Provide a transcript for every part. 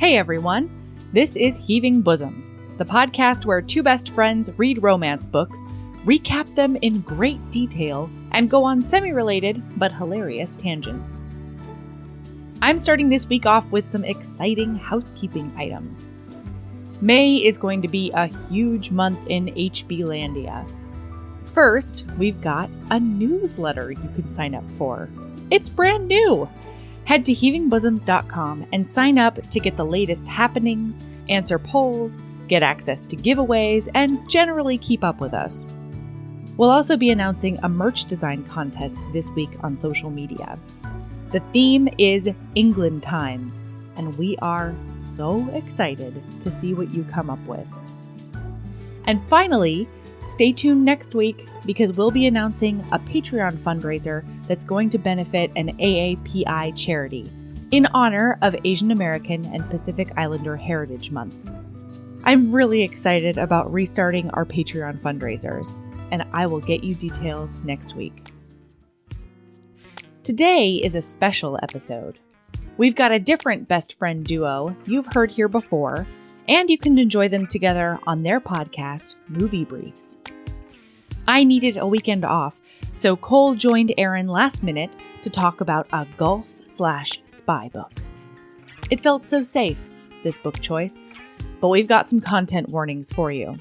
Hey everyone, this is Heaving Bosoms, the podcast where two best friends read romance books, recap them in great detail, and go on semi-related but hilarious tangents. I'm starting this week off with some exciting housekeeping items. May is going to be a huge month in HB-landia. First, we've got a newsletter you can sign up for. It's brand new! Head to heavingbosoms.com and sign up to get the latest happenings, answer polls, get access to giveaways, and generally keep up with us. We'll also be announcing a merch design contest this week on social media. The theme is England Times, and we are so excited to see what you come up with. And finally, stay tuned next week because we'll be announcing a Patreon fundraiser that's going to benefit an AAPI charity in honor of Asian American and Pacific Islander Heritage Month. I'm really excited about restarting our Patreon fundraisers, and I will get you details next week. Today is a special episode. We've got a different best friend duo you've heard here before, and you can enjoy them together on their podcast, Movie Briefs. I needed a weekend off, so Cole joined Erin last minute to talk about a golf/spy book. It felt so safe, this book choice, but we've got some content warnings for you.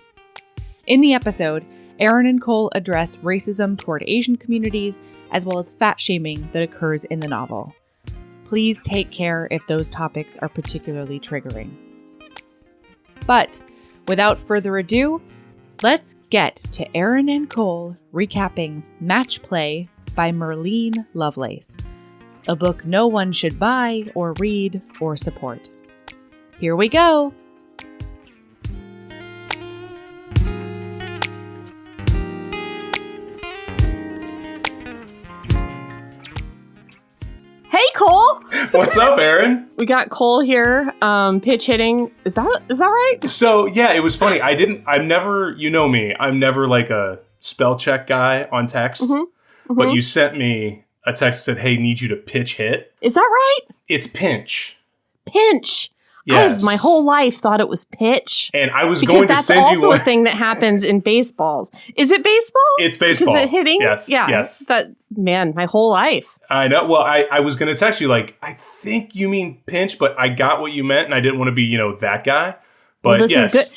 In the episode, Erin and Cole address racism toward Asian communities, as well as fat shaming that occurs in the novel. Please take care if those topics are particularly triggering. But without further ado, let's get to Erin and Cole recapping Match Play by Merline Lovelace, a book no one should buy or read or support. Here we go! Hey, Cole! What's up, Erin? We got Cole here, pitch hitting. Is that right? So, yeah, it was funny. I'm never, you know me, I'm never like a spell check guy on text. But you sent me a text that said, hey, need you to pitch hit. Is that right? It's pinch. Pinch. Yes. I've my whole life thought it was pitch. And I was going to send you one. That's also a thing that happens in baseballs. Is it baseball? It's baseball. Is it hitting? Yes. Yeah. Yes. Man, my whole life. I know. Well, I was going to text you like, I think you mean pinch, but I got what you meant, and I didn't want to be, that guy. But well, this yes. is good.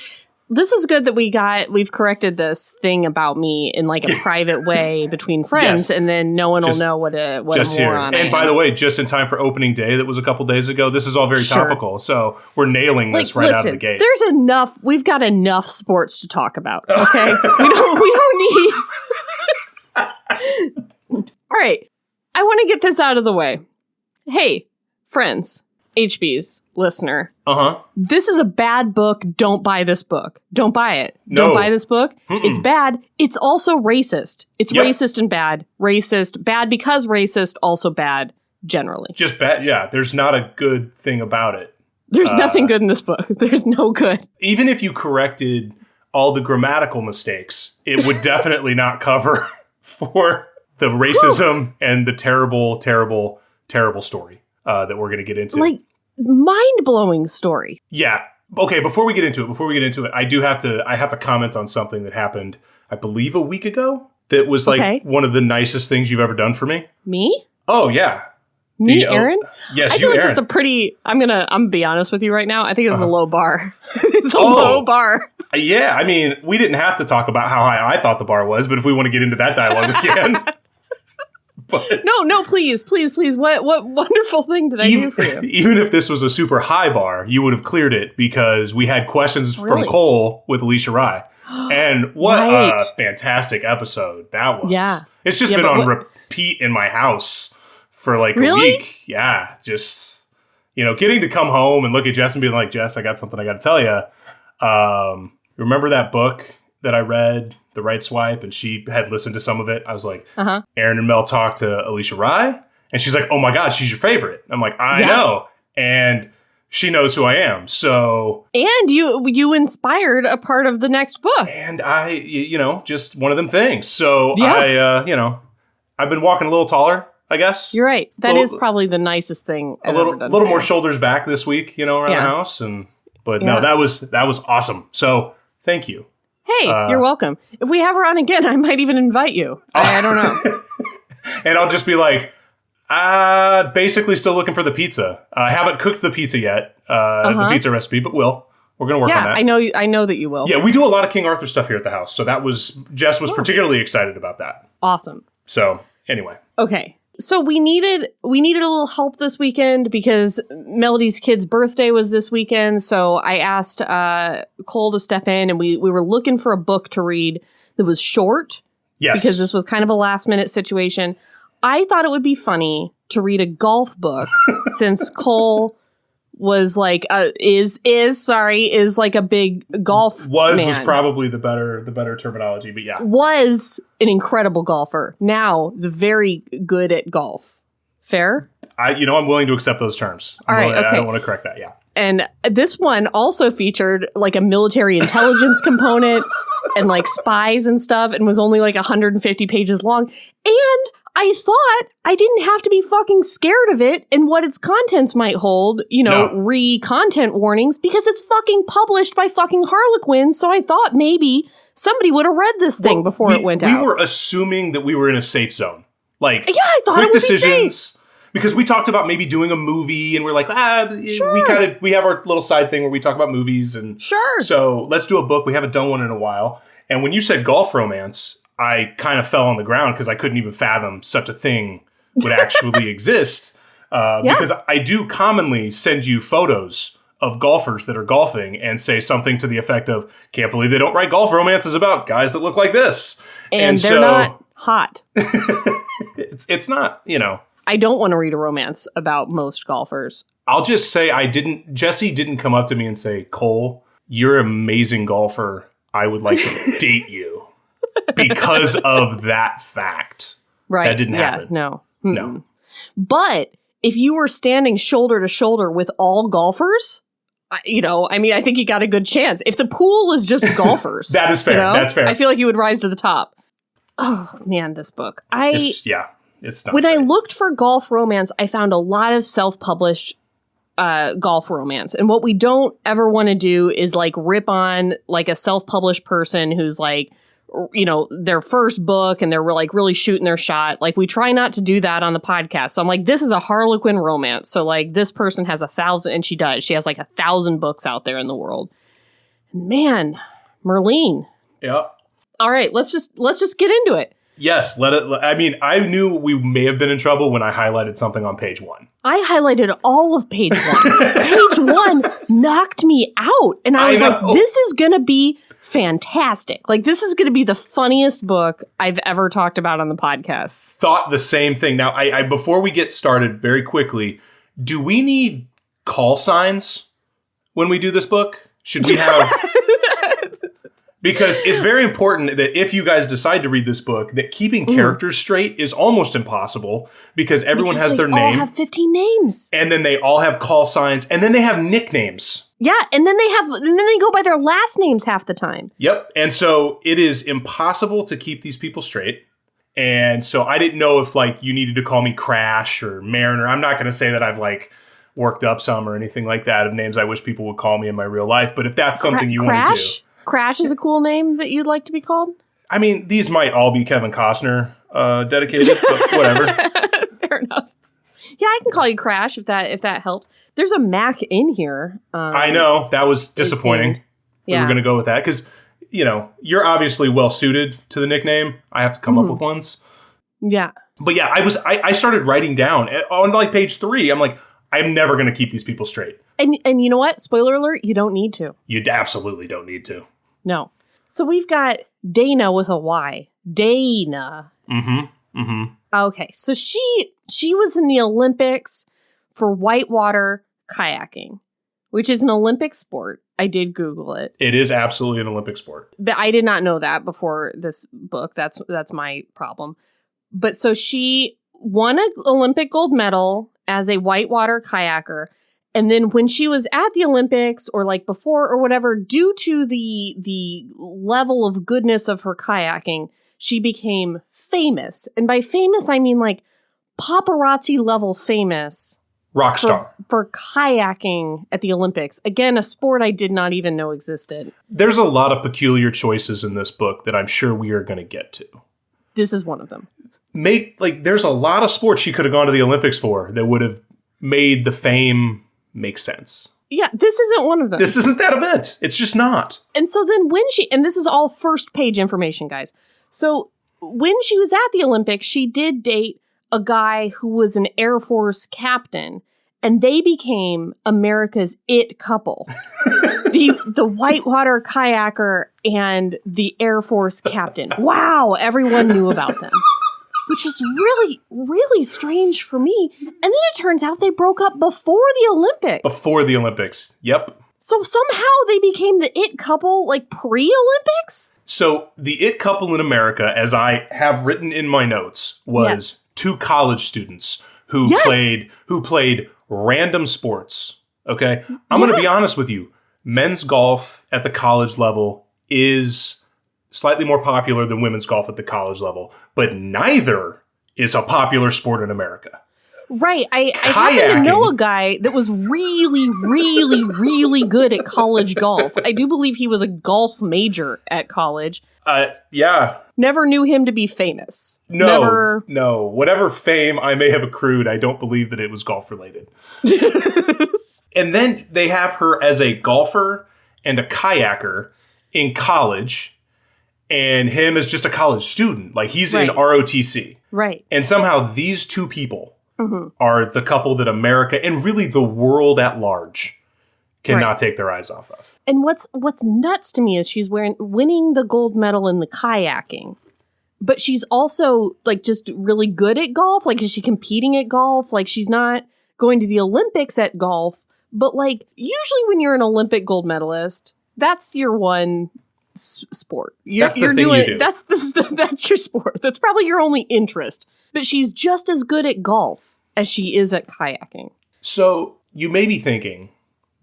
This is good that we've corrected this thing about me in like a private way between friends, and then no one will know what a moron I am. And by the way, just in time for opening day, that was a couple days ago. This is all very topical, so we're nailing this out of the gate. There's enough. We've got enough sports to talk about. Okay, we don't need. All right, I want to get this out of the way. Hey, friends, HB's listener. This is a bad book. Don't buy this book. Don't buy it. No. Don't buy this book. It's bad. It's also racist. It's racist and bad. Racist, bad because racist, also bad generally. Just bad. Yeah, there's not a good thing about it. There's nothing good in this book. There's no good. Even if you corrected all the grammatical mistakes, it would definitely not cover for the racism and the terrible, terrible, terrible story that we're going to get into. Like, mind-blowing story. Yeah. Okay, before we get into it, I have to comment on something that happened, I believe, a week ago. That was like one of the nicest things you've ever done for me. Me? Oh, yeah. Me, Erin? Yes, I you, feel like Erin. that's a pretty, I'm gonna be honest with you right now. I think it's a low bar. It's a low bar. Yeah, I mean, we didn't have to talk about how high I thought the bar was, but if we want to get into that dialogue, we can. But no, please. What wonderful thing did I do for you? Even if this was a super high bar, you would have cleared it because we had questions from Cole with Alisha Rai. And what a fantastic episode that was. Yeah. It's just been on repeat in my house for like a week. Yeah. Just, getting to come home and look at Jess and being like, Jess, I got something I got to tell you. Remember that book that I read, The Right Swipe, and she had listened to some of it? I was like, Erin and Mel talked to Alisha Rai, and she's like, oh my God, she's your favorite. I'm like, I know. And she knows who I am. So, and you inspired a part of the next book. And I, just one of them things. So I've been walking a little taller. I guess. You're right. That is probably the nicest thing I've ever done. A little more shoulders back this week, around the house. But no, that was awesome. So thank you. Hey, you're welcome. If we have her on again, I might even invite you. I don't know. And I'll just be like, basically still looking for the pizza. I haven't cooked the pizza yet, the pizza recipe, but will. We're going to work on that. I know that you will. Yeah, we do a lot of King Arthur stuff here at the house. So Jess was particularly excited about that. Awesome. So anyway. Okay. So we needed a little help this weekend because Melody's kid's birthday was this weekend. So I asked Cole to step in, and we were looking for a book to read that was short. Yes. Because this was kind of a last minute situation. I thought it would be funny to read a golf book since Cole was like is like a big golf man. Was probably the better terminology, but yeah. Was an incredible golfer. Now is very good at golf. Fair? I'm willing to accept those terms. All right, okay. I don't want to correct that, yeah. And this one also featured like a military intelligence component and like spies and stuff, and was only like 150 pages long. And I thought I didn't have to be fucking scared of it and what its contents might hold, content warnings, because it's fucking published by fucking Harlequin. So I thought maybe somebody would have read this thing before it went out. We were assuming that we were in a safe zone. Like, yeah, I thought quick it would decisions. be safe. Because we talked about maybe doing a movie, and we're like, sure. we have our little side thing where we talk about movies, and sure. So let's do a book. We haven't done one in a while. And when you said golf romance, I kind of fell on the ground because I couldn't even fathom such a thing would actually exist. Because I do commonly send you photos of golfers that are golfing and say something to the effect of, can't believe they don't write golf romances about guys that look like this. And they're not hot. It's not, I don't want to read a romance about most golfers. I'll just say Jesse didn't come up to me and say, Cole, you're an amazing golfer. I would like to date you because of that fact. Right. That didn't happen. No. Mm-mm. No. But if you were standing shoulder to shoulder with all golfers, I think you got a good chance. If the pool is just golfers. That is fair. That's fair. I feel like you would rise to the top. Oh, man, this book. It's not when great. I looked for golf romance, I found a lot of self-published golf romance. And what we don't ever want to do is like rip on like a self-published person who's like, their first book and they're like really shooting their shot. Like we try not to do that on the podcast. So I'm like, this is a Harlequin romance. So like this person has 1,000, and she has like 1,000 books out there in the world. Man, Merline. Yeah. All right, let's just get into it. Yes, I knew we may have been in trouble when I highlighted something on page 1. I highlighted all of page 1. Page 1 knocked me out. And I was like, this is going to be fantastic. Like, this is going to be the funniest book I've ever talked about on the podcast. Thought the same thing. Now, I before we get started, very quickly, do we need call signs when we do this book? Should we have... Because it's very important that if you guys decide to read this book, that keeping characters straight is almost impossible because everyone has their name. They all have 15 names. And then they all have call signs, and then they have nicknames. Yeah, and then they go by their last names half the time. Yep. And so it is impossible to keep these people straight. And so I didn't know if like you needed to call me Crash or Mariner. I'm not going to say that I've like worked up some or anything like that of names I wish people would call me in my real life, but if that's something you want to do. Crash is a cool name that you'd like to be called? I mean, these might all be Kevin Costner dedicated, but whatever. Fair enough. Yeah, I can call you Crash if that helps. There's a Mac in here. I know. That was disappointing. We were going to go with that because, you're obviously well suited to the nickname. I have to come up with ones. Yeah. But yeah, I started writing down on like page 3. I'm like, I'm never going to keep these people straight. And you know what? Spoiler alert, you don't need to. You absolutely don't need to. No. So we've got Dana with a Y. Dana. Mm-hmm. Mm-hmm. Okay. So she was in the Olympics for whitewater kayaking, which is an Olympic sport. I did Google it. It is absolutely an Olympic sport. But I did not know that before this book. That's my problem. But so she won an Olympic gold medal as a whitewater kayaker. And then when she was at the Olympics or like before or whatever, due to the level of goodness of her kayaking, she became famous. And by famous, I mean like paparazzi level famous. Rock star. For kayaking at the Olympics. Again, a sport I did not even know existed. There's a lot of peculiar choices in this book that I'm sure we are going to get to. This is one of them. There's a lot of sports she could have gone to the Olympics for that would have made the fame make sense. Yeah, this isn't one of them. This isn't that event. It's just not. And so then and this is all first page information, guys. So when she was at the Olympics, she did date a guy who was an Air Force captain, and they became America's it couple. The whitewater kayaker and the Air Force captain. Wow, everyone knew about them. Which was really, really strange for me. And then it turns out they broke up before the Olympics. Before the Olympics. Yep. So somehow they became the it couple, like, pre-Olympics? So the it couple in America, as I have written in my notes, was two college students who played random sports. Okay? I'm going to be honest with you. Men's golf at the college level is slightly more popular than women's golf at the college level, but neither is a popular sport in America. Right. I happen to know a guy that was really, really, really good at college golf. I do believe he was a golf major at college. Yeah. Never knew him to be famous. No. Whatever fame I may have accrued, I don't believe that it was golf related. And then they have her as a golfer and a kayaker in college, and him as just a college student. Like, he's in ROTC. Right. And somehow these two people are the couple that America and really the world at large cannot take their eyes off of. And what's nuts to me is she's winning the gold medal in the kayaking, but she's also, like, just really good at golf. Like, is she competing at golf? Like, she's not going to the Olympics at golf, but, like, usually when you're an Olympic gold medalist, that's your one sport. That's your sport. That's probably your only interest. But she's just as good at golf as she is at kayaking. So you may be thinking,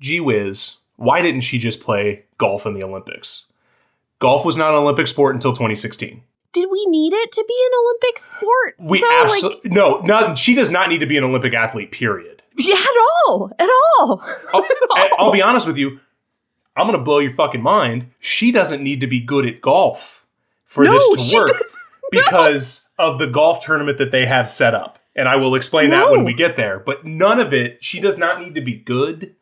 gee whiz, why didn't she just play golf in the Olympics? Golf was not an Olympic sport until 2016. Did we need it to be an Olympic sport? We absolutely no. She does not need to be an Olympic athlete. Period. Yeah, at all. I'll be honest with you. I'm going to blow your fucking mind. She doesn't need to be good at golf for this to work because of the golf tournament that they have set up. And I will explain that when we get there. But none of it, she does not need to be good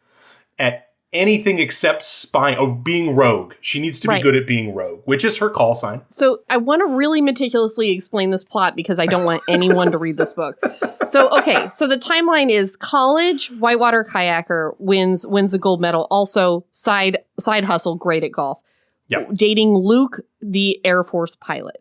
at anything except spying or being rogue. She needs to be good at being rogue, which is her call sign. So I want to really meticulously explain this plot because I don't want anyone to read this book. So, okay. So the timeline is college, whitewater kayaker, wins the gold medal. Also side hustle, great at golf. Yep. Dating Luke, the Air Force pilot.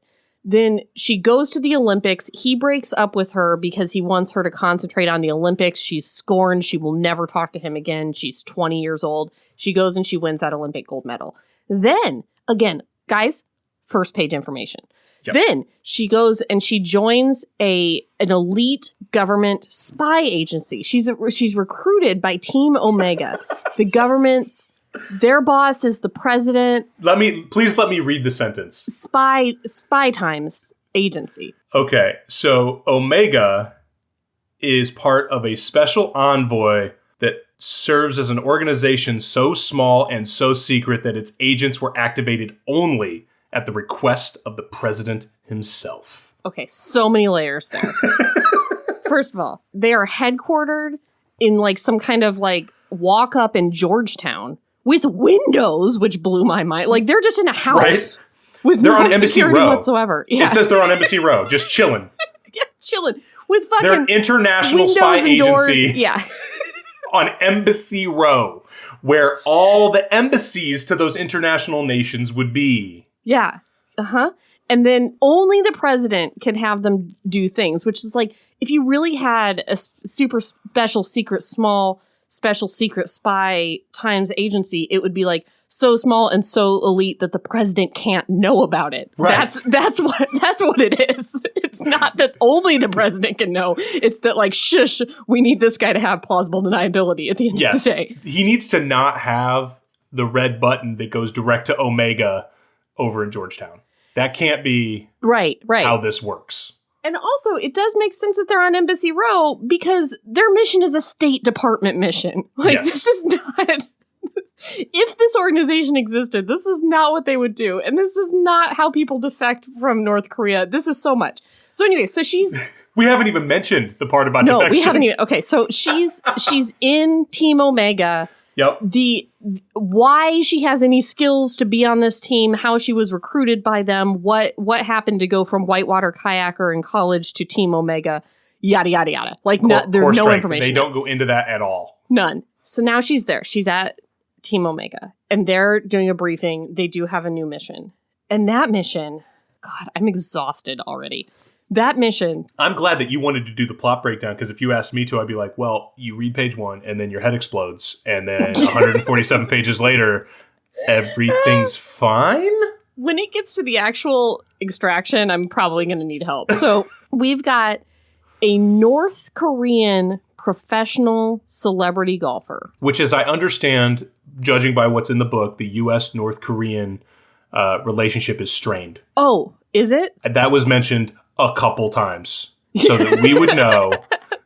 Then she goes to the Olympics. He breaks up with her because he wants her to concentrate on the Olympics. She's scorned. She will never talk to him again. She's 20 years old. She goes and she wins that Olympic gold medal. Then, again, guys, first page information. Yep. Then she goes and she joins an elite government spy agency. She's recruited by Team Omega, the government's. Their boss is the president. Please let me read the sentence. Spy Times agency. Okay, so Omega is part of a special envoy that serves as an organization so small and so secret that its agents were activated only at the request of the president himself. Okay, so many layers there. First of all, they are headquartered in like some kind of like walk up in Georgetown. With windows, which blew my mind. Like, they're just in a house with no security whatsoever. Yeah. It says they're on Embassy Row, just chilling. Yeah, chilling. With fucking they're an international spy agency on Embassy Row, where all the embassies to those international nations would be. Yeah. Uh-huh. And then only the president can have them do things, which is like, if you really had a super special secret special secret spy times agency, it would be like so small and so elite that the president can't know about it. Right. That's what it is. It's not that only the president can know. It's that like, shush, we need this guy to have plausible deniability at the end of the day. He needs to not have the red button that goes direct to Omega over in Georgetown. That can't be right how this works. And also, it does make sense that they're on Embassy Row because their mission is a State Department mission. Like, This is not... If this organization existed, this is not what they would do. And this is not how people defect from North Korea. This is so much. So anyway, so she's... We haven't even mentioned the part about defection. No, we haven't even... Okay, so she's in Team Omega. Yep. Why she has any skills to be on this team, how she was recruited by them, what happened to go from whitewater kayaker in college to Team Omega, yada, yada, yada. Like, there's no information. They don't go into that at all. None. So now she's there. She's at Team Omega. And they're doing a briefing. They do have a new mission. And that mission, God, I'm exhausted already. That mission. I'm glad that you wanted to do the plot breakdown, because if you asked me to, I'd be like, well, you read page 1 and then your head explodes. And then 147 pages later, everything's fine? When it gets to the actual extraction, I'm probably going to need help. So we've got a North Korean professional celebrity golfer. Which, as I understand, judging by what's in the book, the U.S.-North Korean relationship is strained. Oh, is it? That was mentioned a couple times so that we would know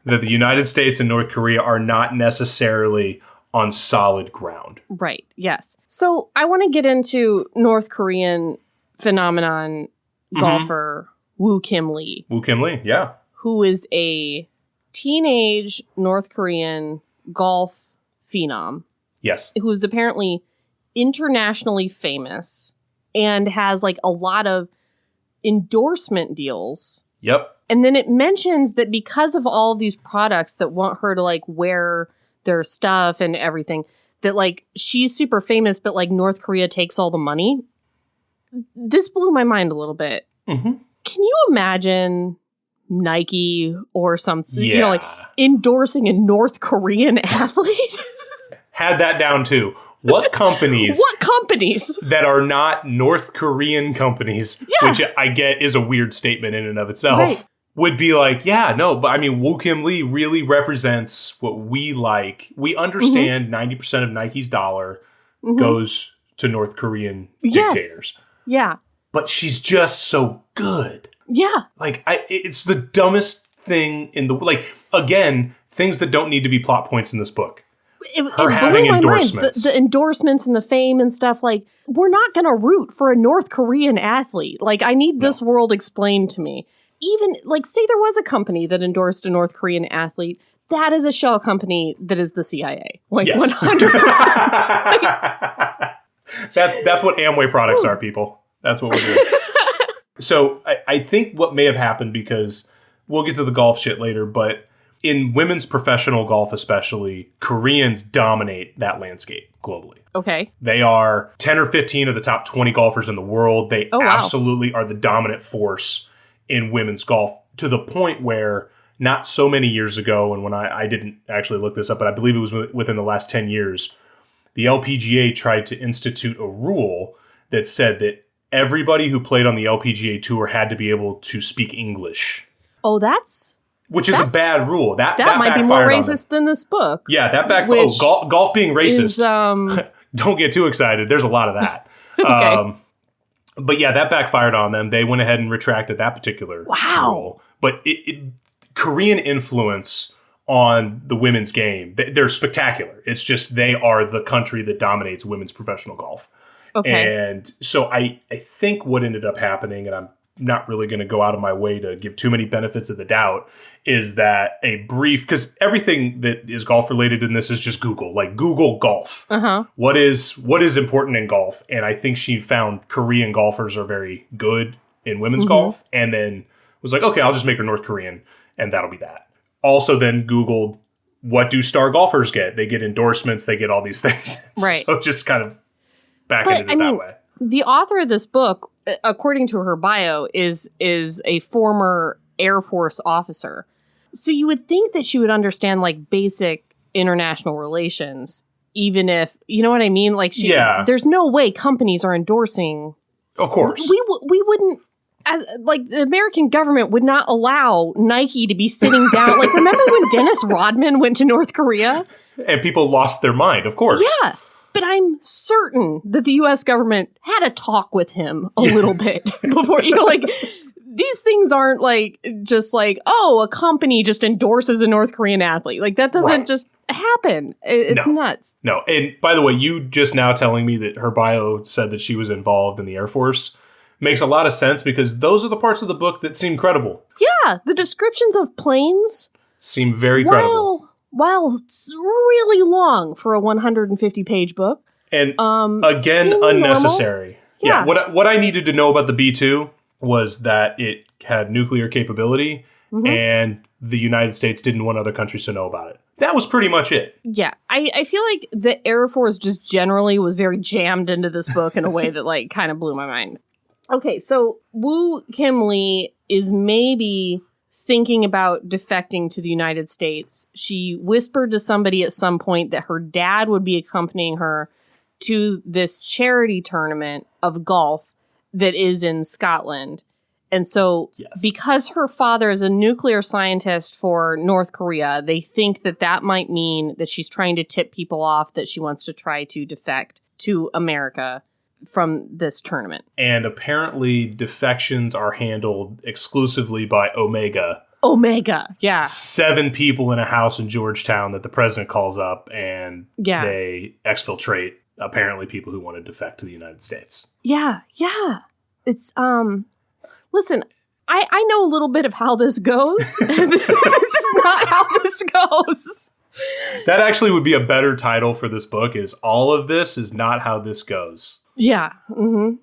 that the United States and North Korea are not necessarily on solid ground. Right. Yes. So I want to get into North Korean phenomenon golfer Woo Kim Lee. Woo Kim Lee, yeah. Who is a teenage North Korean golf phenom. Yes. Who is apparently internationally famous and has like a lot of endorsement deals. Yep. And then it mentions that because of all of these products that want her to like wear their stuff and everything, that like she's super famous, but like North Korea takes all the money. This blew my mind a little bit. Mm-hmm. Can you imagine Nike or something, yeah. you know, like endorsing a North Korean athlete? Had that down too. What companies that are not North Korean companies, which I get is a weird statement in and of itself, would be like, yeah, no, but I mean, Woo Kim Lee really represents what we like. We understand 90% of Nike's dollar goes to North Korean dictators. Yeah. But she's just so good. Yeah. Like, it's the dumbest thing in the... Like, again, things that don't need to be plot points in this book. It having endorsements. The endorsements and the fame and stuff, like, we're not going to root for a North Korean athlete. Like, I need this world explained to me. Even, like, say there was a company that endorsed a North Korean athlete. That is a shell company that is the CIA. Like, 100%. That's what Amway products are, people. That's what we're doing. So I think what may have happened, because we'll get to the golf shit later, but in women's professional golf especially, Koreans dominate that landscape globally. Okay. They are 10 or 15 of the top 20 golfers in the world. They absolutely are the dominant force in women's golf, to the point where not so many years ago, and when I didn't actually look this up, but I believe it was within the last 10 years, the LPGA tried to institute a rule that said that everybody who played on the LPGA tour had to be able to speak English. Oh, which is a bad rule. That might be more racist than this book. Yeah, that backfired. Golf being racist. Don't get too excited. There's a lot of that. Okay. But yeah, that backfired on them. They went ahead and retracted that particular rule. But Korean influence on the women's game, they're spectacular. It's just they are the country that dominates women's professional golf. Okay. And so I think what ended up happening, and I'm not really going to go out of my way to give too many benefits of the doubt, is that a brief, because everything that is golf related in this is just Google, like Google golf. What is important in golf? And I think she found Korean golfers are very good in women's golf, and then was like, okay, I'll just make her North Korean, and that'll be that. Also then Googled, what do star golfers get? They get endorsements, they get all these things. Right. So just kind of into it that way. The author of this book, according to her bio, is a former Air Force officer. So you would think that she would understand like basic international relations, even if, you know what I mean? Like there's no way companies are endorsing. Of course. We wouldn't, as like the American government would not allow Nike to be sitting down. Like, remember when Dennis Rodman went to North Korea? And people lost their mind, of course. Yeah. But I'm certain that the U.S. government had a talk with him a little bit before, you know, like, these things aren't like just like, oh, a company just endorses a North Korean athlete. Like that doesn't just happen. It's nuts. No. And by the way, you just now telling me that her bio said that she was involved in the Air Force makes a lot of sense because those are the parts of the book that seem credible. Yeah. The descriptions of planes seem very credible. Wow, it's really long for a 150-page book. And again, unnecessary. Yeah. What I needed to know about the B-2 was that it had nuclear capability and the United States didn't want other countries to know about it. That was pretty much it. Yeah. I feel like the Air Force just generally was very jammed into this book in a way that like kind of blew my mind. Okay, so Woo Kim Lee is maybe thinking about defecting to the United States. She whispered to somebody at some point that her dad would be accompanying her to this charity tournament of golf that is in Scotland. And so because her father is a nuclear scientist for North Korea, they think that that might mean that she's trying to tip people off that she wants to try to defect to America from this tournament. And apparently defections are handled exclusively by Omega. Yeah. 7 people in a house in Georgetown that the president calls up and they exfiltrate apparently people who want to defect to the United States. Yeah. It's, listen, I know a little bit of how this goes. This is not how this goes. That actually would be a better title for this book is All of This Is Not How This Goes. Yeah. Mm-hmm.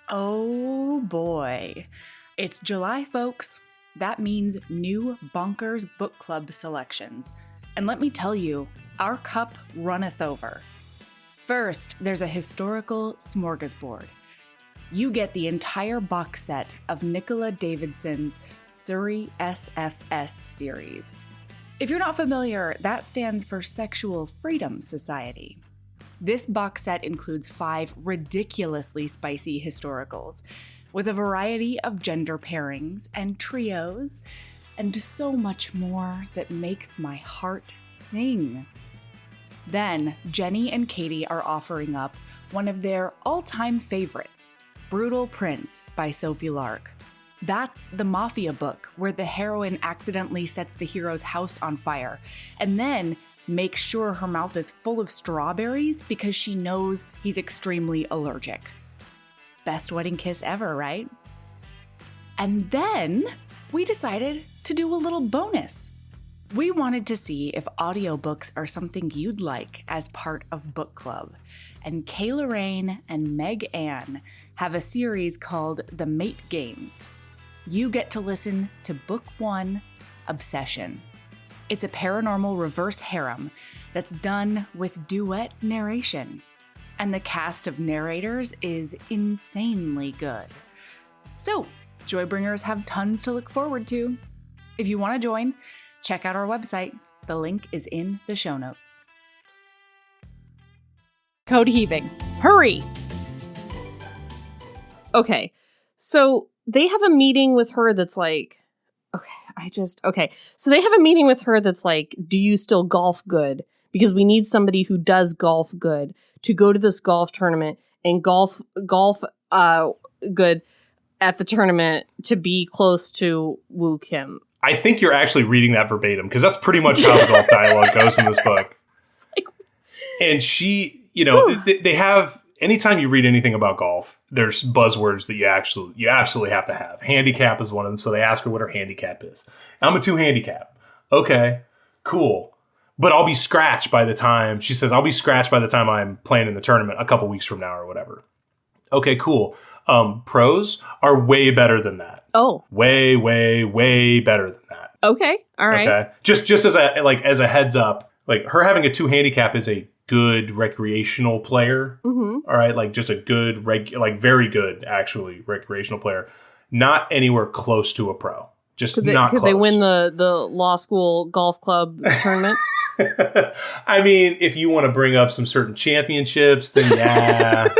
Oh boy. It's July, folks. That means new Bonkers Book Club selections. And let me tell you, our cup runneth over. First, there's a historical smorgasbord. You get the entire box set of Nicola Davidson's Surrey SFS series. If you're not familiar, that stands for Sexual Freedom Society. This box set includes 5 ridiculously spicy historicals, with a variety of gender pairings and trios, and so much more that makes my heart sing. Then, Jenny and Katie are offering up one of their all-time favorites, Brutal Prince by Sophie Lark. That's the mafia book where the heroine accidentally sets the hero's house on fire, and then makes sure her mouth is full of strawberries because she knows he's extremely allergic. Best wedding kiss ever, right? And then we decided to do a little bonus. We wanted to see if audiobooks are something you'd like as part of book club. And Kay Lorraine and Meg Ann have a series called The Mate Games. You get to listen to Book 1, Obsession. It's a paranormal reverse harem that's done with duet narration. And the cast of narrators is insanely good. So, Joybringers have tons to look forward to. If you want to join, check out our website. The link is in the show notes. Code heaving. Hurry! Okay, so they have a meeting with her that's like, so they have a meeting with her that's like, do you still golf good? Because we need somebody who does golf good to go to this golf tournament and golf good at the tournament to be close to Woo Kim. I think you're actually reading that verbatim because that's pretty much how the golf dialogue goes in this book. And she, they have, anytime you read anything about golf, there's buzzwords that you absolutely have to have. Handicap is one of them. So they ask her what her handicap is. I'm a 2 handicap. Okay, cool. But I'll be scratched by the time, she says, I'll be scratched by the time I'm playing in the tournament a couple weeks from now or whatever. Okay, cool. Pros are way better than that. Oh. Way, way, way better than that. Okay, all right. Okay, just as a heads up, like her having a 2 handicap is a good recreational player. Mm-hmm. All right, like just a good, very good, actually, recreational player. Not anywhere close to a pro. Just not close. Could they win the law school golf club tournament? I mean, if you want to bring up some certain championships, then yeah,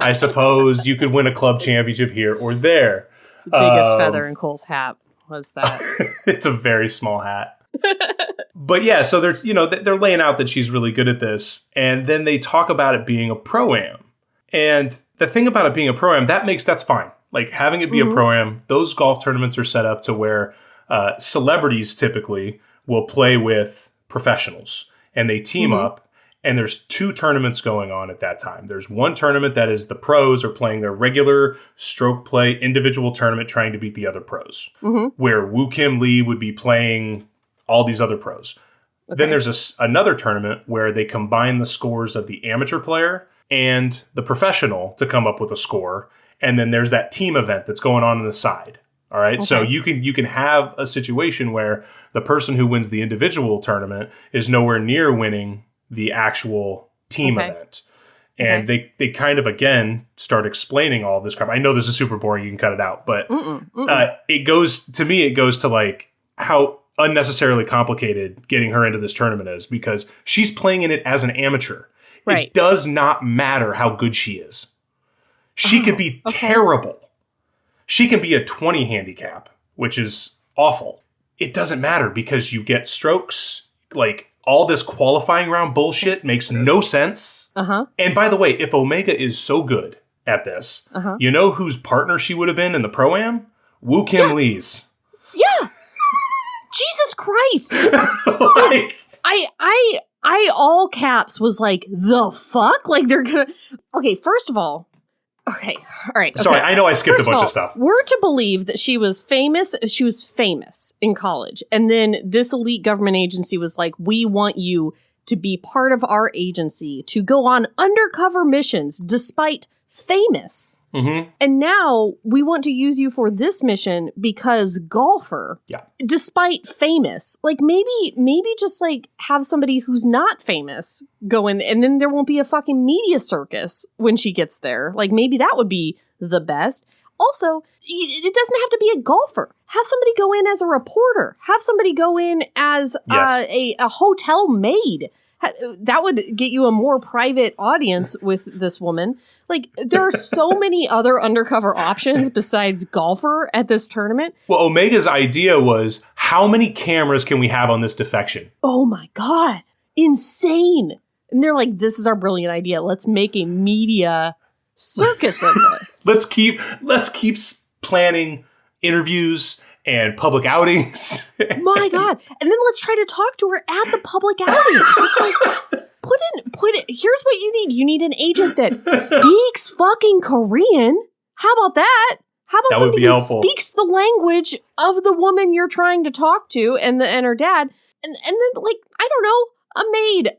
I suppose you could win a club championship here or there. The biggest feather in Cole's hat was that. It's a very small hat. But yeah, so they're laying out that she's really good at this, and then they talk about it being a pro-am. And the thing about it being a pro-am, that's fine. Like having it be a pro-am, those golf tournaments are set up to where celebrities typically will play with professionals and they team up, and there's 2 tournaments going on at that time. There's one tournament that is the pros are playing their regular stroke play individual tournament trying to beat the other pros, where Woo Kim Lee would be playing all these other pros. Okay. Then there's another tournament where they combine the scores of the amateur player and the professional to come up with a score. And then there's that team event that's going on the side. All right. Okay. So you can have a situation where the person who wins the individual tournament is nowhere near winning the actual team event. And they kind of, again, start explaining all this crap. I know this is super boring. You can cut it out. But it goes to like how unnecessarily complicated getting her into this tournament is, because she's playing in it as an amateur. Right. It does not matter how good she is. She could be terrible. She can be a 20 handicap, which is awful. It doesn't matter because you get strokes. Like, all this qualifying round bullshit makes no sense. And by the way, if Omega is so good at this, you know whose partner she would have been in the Pro-Am? Woo Kim Lee's. Yeah. Jesus Christ. Like, I all caps was like, the fuck? Like, they're gonna... Okay, first of all, okay, all right. Okay. Sorry, I know I skipped a bunch of stuff. We're to believe that she was famous in college. And then this elite government agency was like, we want you to be part of our agency, to go on undercover missions despite famous. And now we want to use you for this mission because golfer, despite famous. Like, maybe just like have somebody who's not famous go in, and then there won't be a fucking media circus when she gets there. Like, maybe that would be the best. Also, it doesn't have to be a golfer. Have somebody go in as a reporter. Have somebody go in as a hotel maid. That would get you a more private audience with this woman. Like, there are so many other undercover options besides golfer at this tournament. Well, Omega's idea was, how many cameras can we have on this defection? Oh my God. Insane. And they're like, this is our brilliant idea. Let's make a media circus of this. Let's keep planning interviews and public outings. My God. And then let's try to talk to her at the public outings. It's like, put it, here's what you need. You need an agent that speaks fucking Korean. How about that? How about somebody who speaks the language of the woman you're trying to talk to and her dad? And then, like, I don't know, a maid,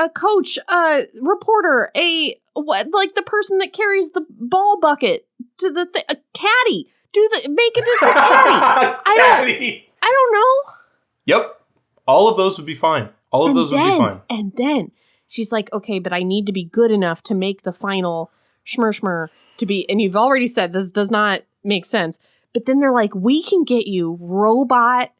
a coach, a reporter, like the person that carries the ball bucket to a caddy. Make it a caddy. I don't know. Yep. All of those would be fine. All of those would be fine. And then she's like, okay, but I need to be good enough to make the final schmur to be, and you've already said this does not make sense. But then they're like, we can get you robot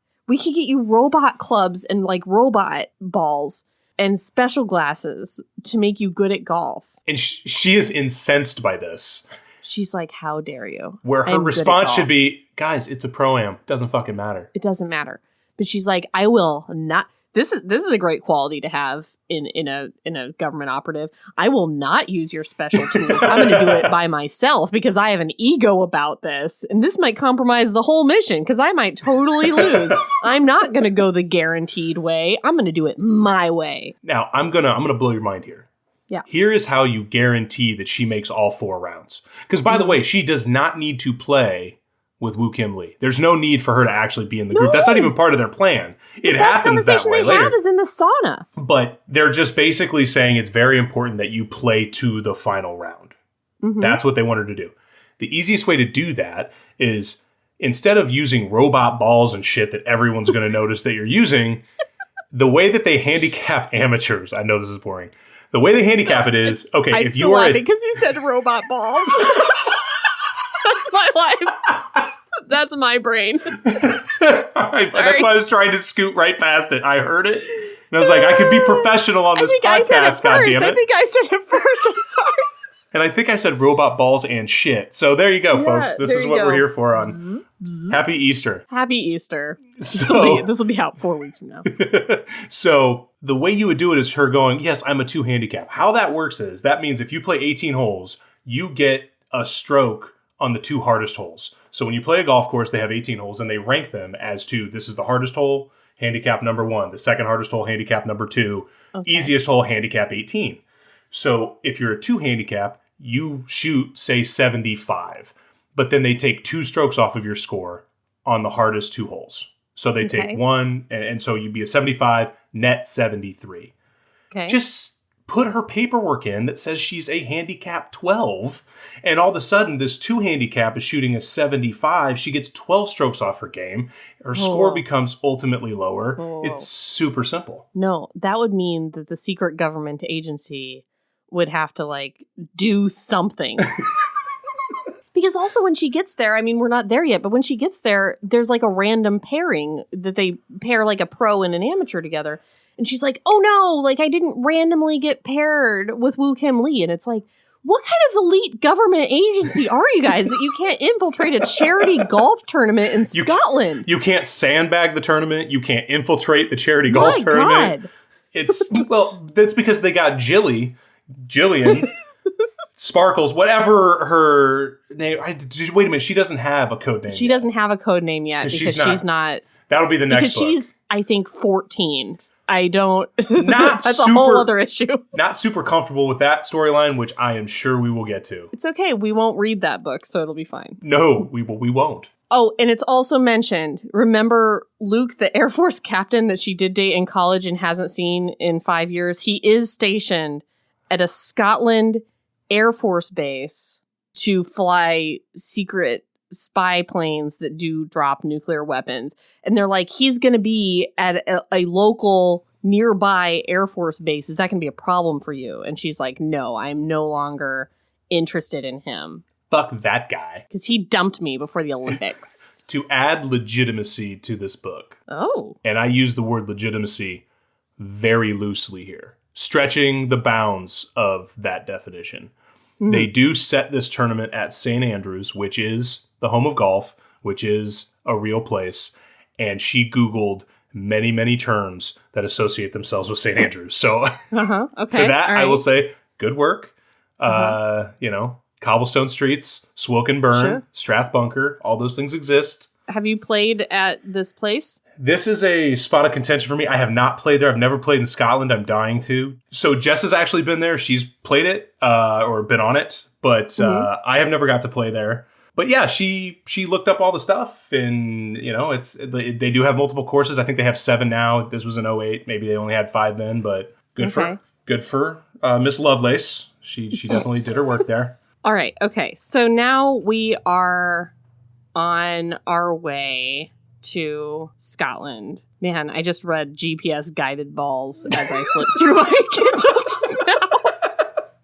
clubs and like robot balls and special glasses to make you good at golf. And she is incensed by this. She's like, how dare you? Where her response should be, guys, it's a pro-am. Doesn't fucking matter. It doesn't matter. But she's like, I will not. This is a great quality to have in a government operative. I will not use your special tools. I'm going to do it by myself because I have an ego about this. And this might compromise the whole mission because I might totally lose. I'm not going to go the guaranteed way. I'm going to do it my way. Now, I'm going to blow your mind here. Yeah. Here is how you guarantee that she makes all 4 rounds. Because, by the way, she does not need to play with Woo Kim Lee. There's no need for her to actually be in the group. That's not even part of their plan. It happens that way later. The conversation they have is in the sauna. But they're just basically saying it's very important that you play to the final round. That's what they want her to do. The easiest way to do that is, instead of using robot balls and shit that everyone's going to notice that you're using, the way that they handicap amateurs, I know this is boring, the way they handicap it is, okay, I'm if you are... because you said robot balls. That's my life. That's my brain. That's why I was trying to scoot right past it. I heard it, and I was like, I could be professional on this podcast, goddammit. I think I said it first. I'm sorry. And I think I said robot balls and shit. So there you go, folks. This is what we're here for on Happy Easter. Happy Easter. So, this will be out 4 weeks from now. So the way you would do it is her going, yes, I'm a 2 handicap. How that works is, that means if you play 18 holes, you get a stroke on the 2 hardest holes. So when you play a golf course, they have 18 holes and they rank them as to this is the hardest hole, handicap number 1, the second hardest hole, handicap number 2, easiest hole, handicap 18. So if you're a 2 handicap, you shoot, say, 75, but then they take 2 strokes off of your score on the hardest 2 holes. So they take 1, and so you'd be a 75, net 73. Okay. Just put her paperwork in that says she's a handicap 12, and all of a sudden this 2 handicap is shooting a 75. She gets 12 strokes off her game. Her score becomes ultimately lower. It's super simple. No, that would mean that the secret government agency would have to, like, do something. Because also when she gets there, I mean, we're not there yet, but when she gets there, there's like a random pairing that they pair like a pro and an amateur together. And she's like, oh no, like I didn't randomly get paired with Woo Kim Lee. And it's like, what kind of elite government agency are you guys that you can't infiltrate a charity golf tournament in Scotland? You can't sandbag the tournament. You can't infiltrate the charity golf tournament. God. That's because they got Jillian, Sparkles, whatever her name. Wait a minute, she doesn't have a code name. She doesn't have a code name yet because she's not. That'll be the next book. Because she's, I think, 14. I don't. That's a whole other issue. Not super comfortable with that storyline, which I am sure we will get to. It's okay. We won't read that book, so it'll be fine. No, we won't. Oh, and it's also mentioned. Remember Luke, the Air Force captain that she did date in college and hasn't seen in 5 years? He is stationed at a Scotland Air Force base to fly secret spy planes that do drop nuclear weapons. And they're like, he's going to be at a local nearby Air Force base. Is that going to be a problem for you? And she's like, no, I'm no longer interested in him. Fuck that guy. Because he dumped me before the Olympics. To add legitimacy to this book. Oh. And I use the word legitimacy very loosely here, stretching the bounds of that definition. Mm-hmm. They do set this tournament at St. Andrews, which is the home of golf, which is a real place. And she Googled many, many terms that associate themselves with St. Andrews. So okay. To that, right. I will say, good work. Cobblestone streets, Swoke and Burn, Strathbunker, all those things exist. Have you played at this place? This is a spot of contention for me. I have not played there. I've never played in Scotland. I'm dying to. So Jess has actually been there. She's played it or been on it, but I have never got to play there. But yeah, she looked up all the stuff, and they do have multiple courses. I think they have 7 now. This was in 2008. Maybe they only had 5 then, but good for Miss Lovelace. She definitely did her work there. All right. Okay. So now we are on our way to Scotland. Man, I just read GPS guided balls as I flipped through my Kindle just now.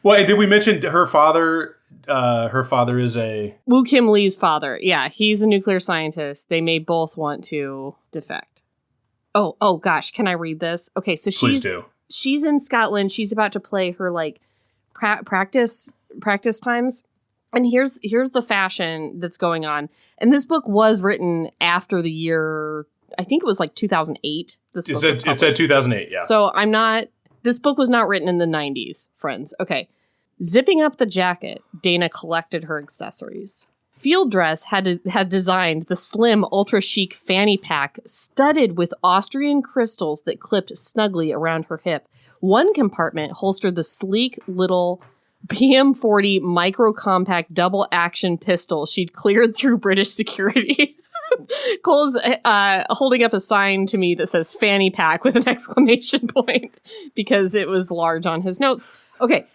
Well, did we mention her father? Her father is a... Woo Kim Lee's father. Yeah, he's a nuclear scientist. They may both want to defect. Oh gosh, can I read this? Okay, so she's in Scotland. She's about to play her practice times. And here's the fashion that's going on. And this book was written after the year, I think it was like 2008. It said 2008, yeah. So this book was not written in the 90s, friends. Okay. Zipping up the jacket, Dana collected her accessories. Field Dress had designed the slim, ultra-chic fanny pack studded with Austrian crystals that clipped snugly around her hip. One compartment holstered the sleek little PM40 micro-compact double-action pistol she'd cleared through British security. Cole's holding up a sign to me that says fanny pack with an exclamation point because it was large on his notes. Okay.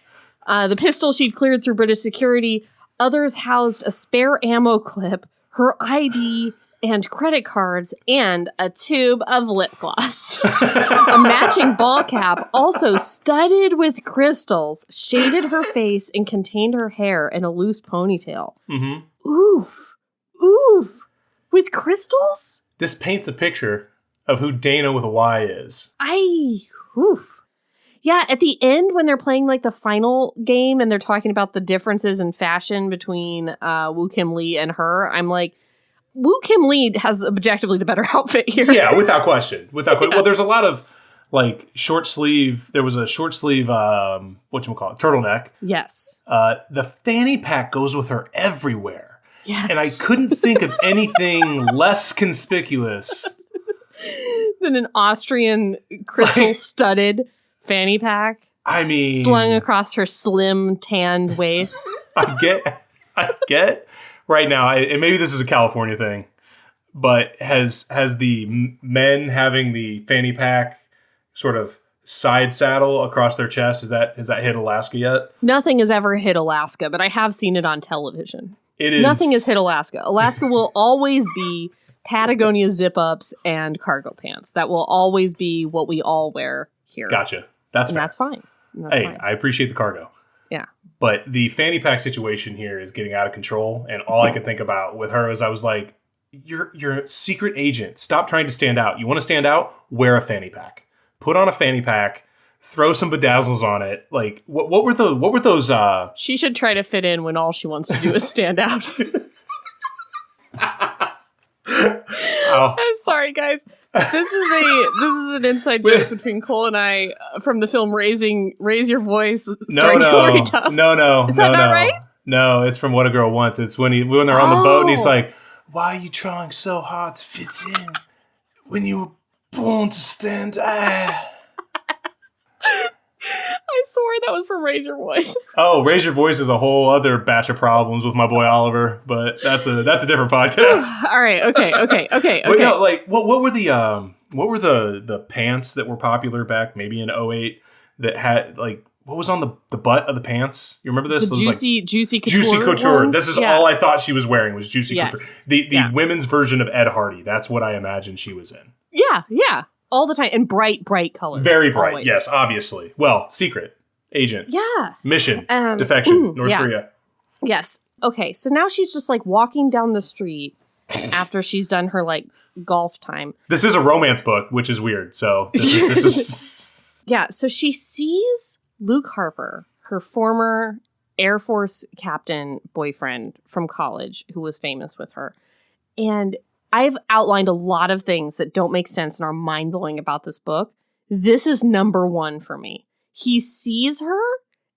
The pistol she'd cleared through British security. Others housed a spare ammo clip, her ID and credit cards, and a tube of lip gloss. A matching ball cap, also studded with crystals, shaded her face and contained her hair in a loose ponytail. Mm-hmm. Oof. With crystals? This paints a picture of who Dana with a Y is. Oof. Yeah, at the end when they're playing like the final game and they're talking about the differences in fashion between Woo Kim Lee and her, I'm like, Woo Kim Lee has objectively the better outfit here. Yeah, without question. Well, there's a lot of like short sleeve. There was a short sleeve, turtleneck. Yes. The fanny pack goes with her everywhere. Yes. And I couldn't think of anything less conspicuous than an Austrian crystal-studded fanny pack. I mean, slung across her slim, tanned waist. I get right now, and maybe this is a California thing, but has the men having the fanny pack sort of side saddle across their chest, has that hit Alaska yet? Nothing has ever hit Alaska, but I have seen it on television. It is. Nothing has hit Alaska. Alaska will always be Patagonia zip-ups and cargo pants. That will always be what we all wear here. Gotcha. That's fine. Hey, I appreciate the cargo. Yeah. But the fanny pack situation here is getting out of control. And all I could think about with her is I was like, you're a secret agent. Stop trying to stand out. You want to stand out? Wear a fanny pack. Put on a fanny pack. Throw some bedazzles on it. Like, what were those? She should try to fit in when all she wants to do is stand out. Oh. I'm sorry, guys. This is an inside joke between Cole and I from the film Raise Your Voice, starring Hilary Duff. No. Is that not right? No, it's from What a Girl Wants. It's when they're on the boat and he's like, "Why are you trying so hard to fit in when you were born to stand out?" I swore that was from Raise Your Voice. Oh, Raise Your Voice is a whole other batch of problems with my boy Oliver, but that's a different podcast. All right. Okay. But no, like what were the pants that were popular back maybe in 2008 that had like what was on the butt of the pants? You remember this? The juicy couture. Juicy couture. Ones? This is all I thought she was wearing was juicy couture. The Yeah. women's version of Ed Hardy. That's what I imagined she was in. Yeah. All the time. And bright colors. Very bright. Always. Yes, obviously. Well, secret agent. Yeah. Mission. Defection. North Korea. Yes. Okay. So now she's just like walking down the street after she's done her like golf time. This is a romance book, which is weird. So this is Yeah. So she sees Luke Harper, her former Air Force captain boyfriend from college who was famous with her. And I've outlined a lot of things that don't make sense and are mind-blowing about this book. This is number one for me. He sees her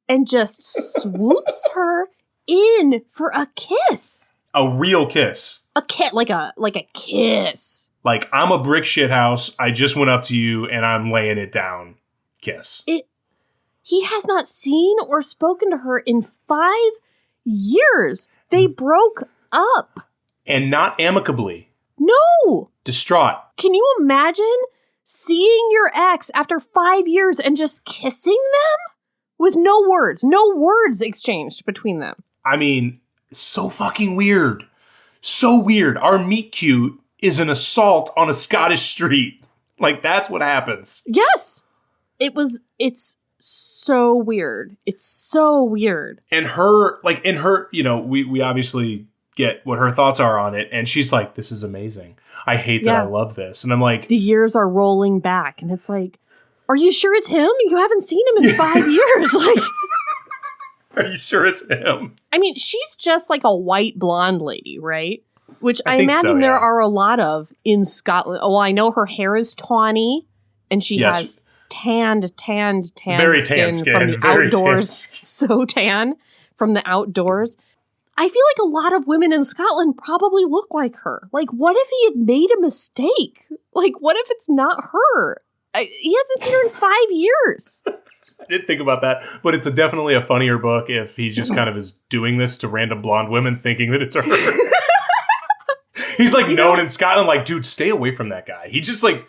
and just swoops her in for a kiss. a real kiss. A kiss, like a kiss. Like, I'm a brick shit house. I just went up to you and I'm laying it down. Kiss. He has not seen or spoken to her in 5 years. They broke up. And not amicably. No. Distraught. Can you imagine seeing your ex after 5 years and just kissing them? With no words exchanged between them. I mean, so fucking weird. So weird. Our meet cute is an assault on a Scottish street. Like, that's what happens. Yes. It's so weird. It's so weird. And her, like, in her, you know, we obviously get what her thoughts are on it. And she's like, this is amazing. I hate that I love this. And I'm like, the years are rolling back. And it's like, are you sure it's him? You haven't seen him in 5 years. Like, are you sure it's him? I mean, she's just like a white blonde lady, right? Which I think imagine so, there yeah. are a lot of in Scotland. Well, I know her hair is tawny, and she has tanned Very skin tan skin. from the Very outdoors. tan. So tan from the outdoors. I feel like a lot of women in Scotland probably look like her. Like, what if he had made a mistake? Like, what if it's not her? He hasn't seen her in 5 years. I didn't think about that, but it's definitely a funnier book if he just kind of is doing this to random blonde women thinking that it's her. He's like known in Scotland, like, dude, stay away from that guy. He just like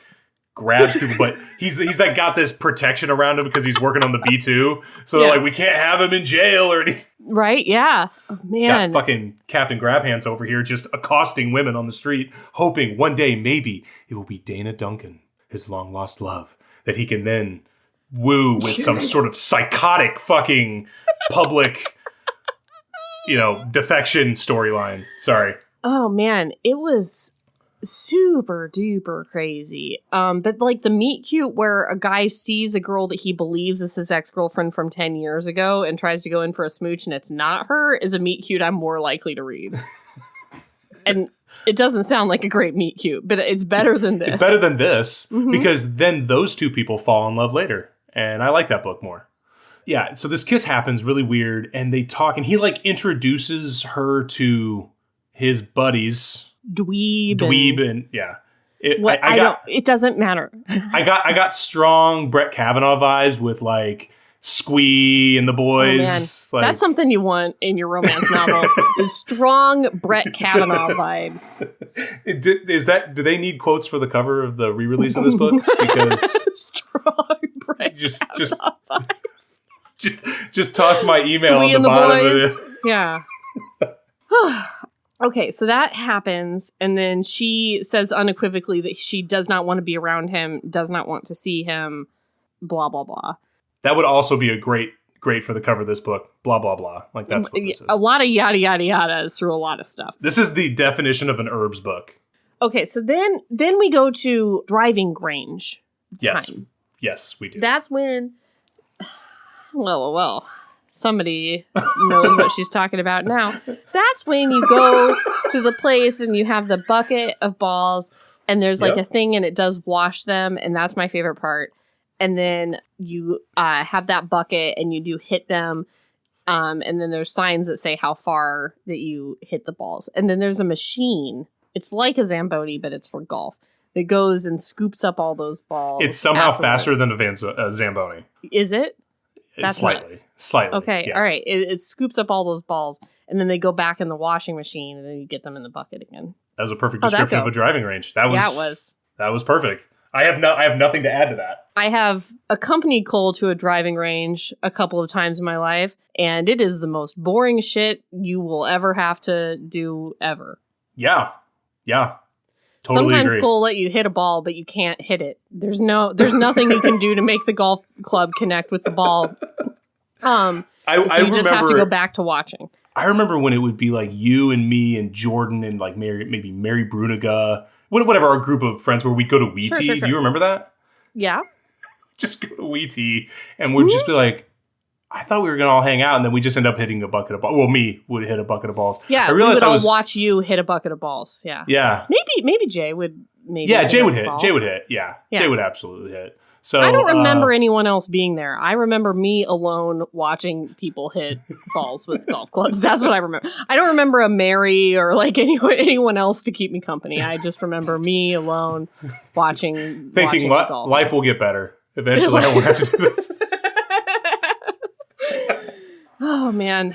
grabs people, but he's like got this protection around him because he's working on the B2. So they're like, we can't have him in jail or anything. Right? Yeah. Oh, man. Got fucking Captain Grabhands over here just accosting women on the street, hoping one day maybe it will be Dana Duncan, his long lost love, that he can then woo with some sort of psychotic fucking public, defection storyline. Sorry. Oh man, it was super duper crazy. But like the meet cute where a guy sees a girl that he believes is his ex-girlfriend from 10 years ago and tries to go in for a smooch and it's not her is a meet cute I'm more likely to read. And it doesn't sound like a great meet cute, but it's better than this. It's better than this because then those two people fall in love later. And I like that book more. Yeah, so this kiss happens really weird and they talk and he like introduces her to his buddies, Dweeb and yeah. It doesn't matter. I got strong Brett Kavanaugh vibes with like Squee and the boys. Oh, man. That's something you want in your romance novel. Is strong Brett Kavanaugh vibes. Do they need quotes for the cover of the re-release of this book? Because strong Brett Kavanaugh vibes. Just toss my email Squee on the bottom of it. Yeah. Okay, so that happens, and then she says unequivocally that she does not want to be around him, does not want to see him, blah, blah, blah. That would also be a great for the cover of this book, blah, blah, blah. Like, that's what this is. A lot of yada, yada, yadas through a lot of stuff. This is the definition of an herbs book. Okay, so then we go to driving range time. Yes, we do. That's when, well. Somebody knows what she's talking about now. That's when you go to the place and you have the bucket of balls and there's like a thing and it does wash them. And that's my favorite part. And then you have that bucket and you do hit them. And then there's signs that say how far that you hit the balls. And then there's a machine. It's like a Zamboni, but it's for golf. That goes and scoops up all those balls. It's somehow faster than a Zamboni. Is it? That's slightly. Okay, yes. All right. It scoops up all those balls, and then they go back in the washing machine, and then you get them in the bucket again. That was a perfect description of a driving range. That was perfect. I have nothing to add to that. I have accompanied Cole to a driving range a couple of times in my life, and it is the most boring shit you will ever have to do ever. Yeah. Totally Sometimes agree. Cole will let you hit a ball, but you can't hit it. There's nothing you can do to make the golf club connect with the ball. So you just have to go back to watching. I remember when it would be like you and me and Jordan and like maybe Mary Bruniga, whatever our group of friends where we'd go to Wee Tea. Sure. Do you remember that? Yeah. Just go to Wee Tea and we'd just be like, I thought we were going to all hang out, and then we just end up hitting a bucket of balls. Well, me would hit a bucket of balls. Yeah, I realized we would all watch you hit a bucket of balls. Yeah. Yeah. Maybe Jay would. Yeah, Jay would hit. Jay would hit. Yeah. Jay would absolutely hit. So I don't remember anyone else being there. I remember me alone watching people hit balls with golf clubs. That's what I remember. I don't remember a Mary or like anyone else to keep me company. I just remember me alone watching golf. Life will get better. Eventually, I won't have to do this. Oh, man.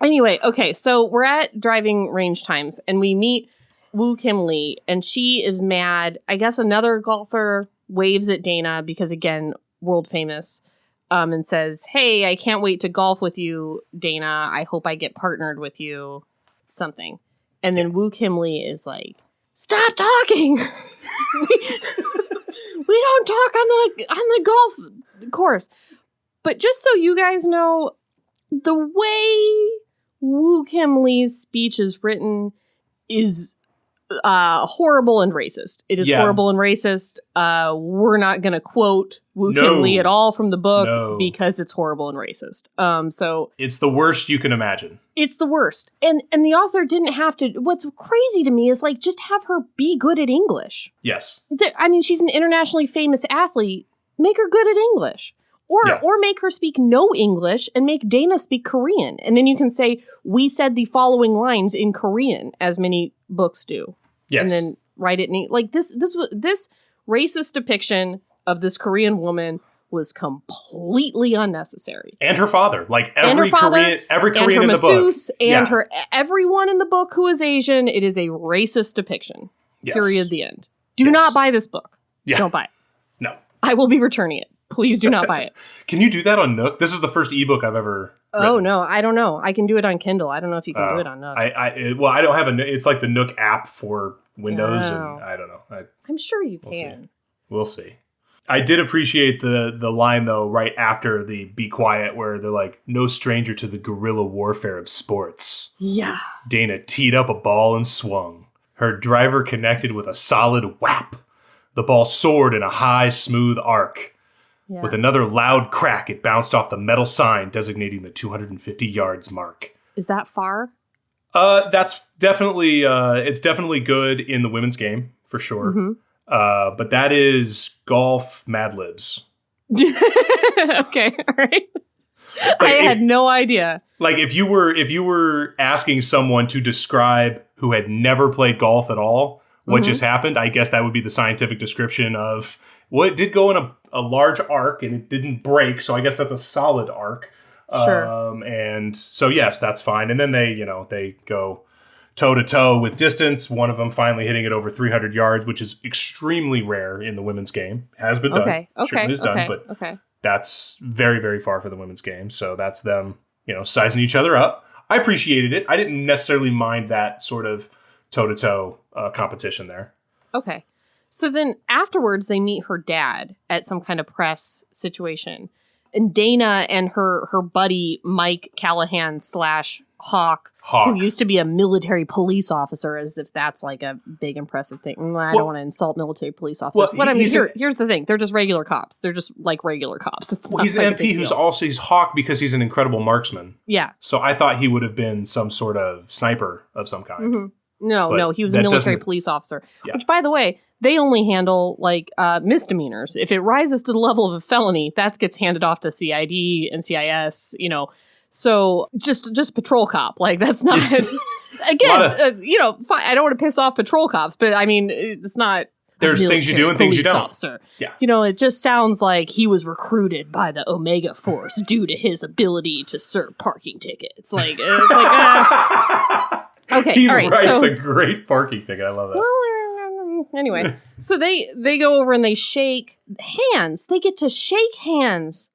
Anyway, okay, so we're at driving range times, and we meet Woo Kim Lee, and she is mad. I guess another golfer waves at Dana because, again, world famous, and says, hey, I can't wait to golf with you, Dana. I hope I get partnered with you, something. And then Woo Kim Lee is like, stop talking! we don't talk on the golf course. But just so you guys know, the way Woo Kim Lee's speech is written is horrible and racist. It is horrible and racist. We're not going to quote Woo Kim Lee at all from the book because it's horrible and racist. So it's the worst you can imagine. It's the worst. And the author didn't have to. What's crazy to me is like just have her be good at English. Yes. I mean, she's an internationally famous athlete. Make her good at English. Or make her speak no English and make Dana speak Korean. And then you can say, we said the following lines in Korean, as many books do. Yes. And then write it in like this racist depiction of this Korean woman was completely unnecessary. And her father. Like every Korean in the book. And her everyone in the book who is Asian, it is a racist depiction. Yes. Period. The end. Do not buy this book. Yeah. Don't buy it. No. I will be returning it. Please do not buy it. Can you do that on Nook? This is the first ebook I've ever written. Oh, no. I don't know. I can do it on Kindle. I don't know if you can do it on Nook. I don't have it's like the Nook app for Windows, and I don't know. I'm sure you can. We'll see. I did appreciate the line, though, right after the be quiet, where they're like, no stranger to the guerrilla warfare of sports. Yeah. Dana teed up a ball and swung. Her driver connected with a solid whap. The ball soared in a high, smooth arc. Yeah. With another loud crack, it bounced off the metal sign designating the 250 yards mark. Is that far? That's definitely it's definitely good in the women's game for sure. Mm-hmm. But that is golf Mad Libs. Okay, all right. I had no idea. Like if you were asking someone to describe who had never played golf at all, what just happened, I guess that would be the scientific description of, well, it did go in a large arc and it didn't break, so I guess that's a solid arc. Sure. And so, yes, that's fine. And then they go toe-to-toe with distance, one of them finally hitting it over 300 yards, which is extremely rare in the women's game. Has been done. Okay. Certainly is done, but that's very, very far for the women's game. So that's them, sizing each other up. I appreciated it. I didn't necessarily mind that sort of toe-to-toe competition there. Okay. So then afterwards, they meet her dad at some kind of press situation. And Dana and her buddy, Mike Callahan / Hawk, who used to be a military police officer, as if that's like a big impressive thing. I don't want to insult military police officers. But here's the thing. They're just regular cops. They're just like regular cops. It's not he's an MP he's Hawk because he's an incredible marksman. Yeah. So I thought he would have been some sort of sniper of some kind. Mm-hmm. No, he was a military police officer. Yeah. Which, by the way, they only handle misdemeanors. If it rises to the level of a felony, that gets handed off to CID and CIS. So just patrol cop. Like that's not again. Fine, I don't want to piss off patrol cops, but I mean it's not. There's things you do and things you don't. Officer. Yeah. It just sounds like he was recruited by the Omega Force due to his ability to serve parking tickets. Okay, he all right. writes a great parking ticket. I love that. Well, anyway, so they go over and they shake hands. They get to shake hands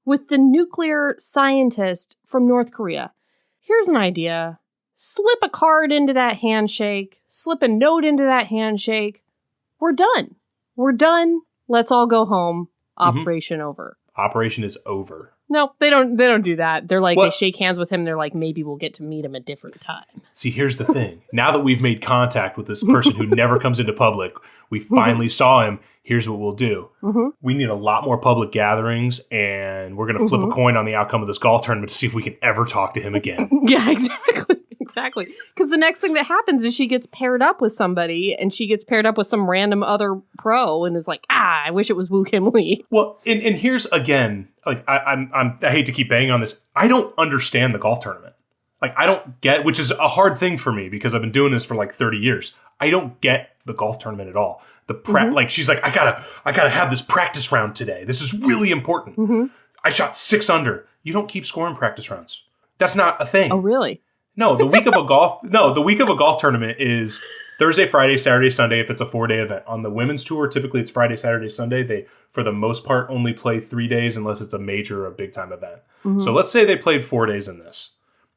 with the nuclear scientist from North Korea. Here's an idea. Slip a card into that handshake. Slip a note into that handshake. We're done. We're done. Let's all go home. Operation over. Operation is over. No, they don't do that. They're like, they shake hands with him. They're like, maybe we'll get to meet him a different time. See, here's the thing. Now that we've made contact with this person who never comes into public, we finally saw him. Here's what we'll do. We need a lot more public gatherings, and we're going to flip a coin on the outcome of this golf tournament to see if we can ever talk to him again. Yeah, exactly. Exactly. Because the next thing that happens is she gets paired up with somebody, and she gets paired up with some random other pro, and is like, I wish it was Woo Kim Lee. Well, and here's again, like I hate to keep banging on this. I don't understand the golf tournament. Like I don't get, which is a hard thing for me because I've been doing this for like 30 years. I don't get the golf tournament at all. Like she's like, I gotta have this practice round today. This is really important. I shot 6 under. You don't keep scoring practice rounds. That's not a thing. Oh, really? No, the week of a golf tournament is Thursday, Friday, Saturday, Sunday if it's a 4-day event. On the women's tour, typically it's Friday, Saturday, Sunday. They, for the most part, only play 3 days unless it's a major or big time event. So let's say they played 4 days in this.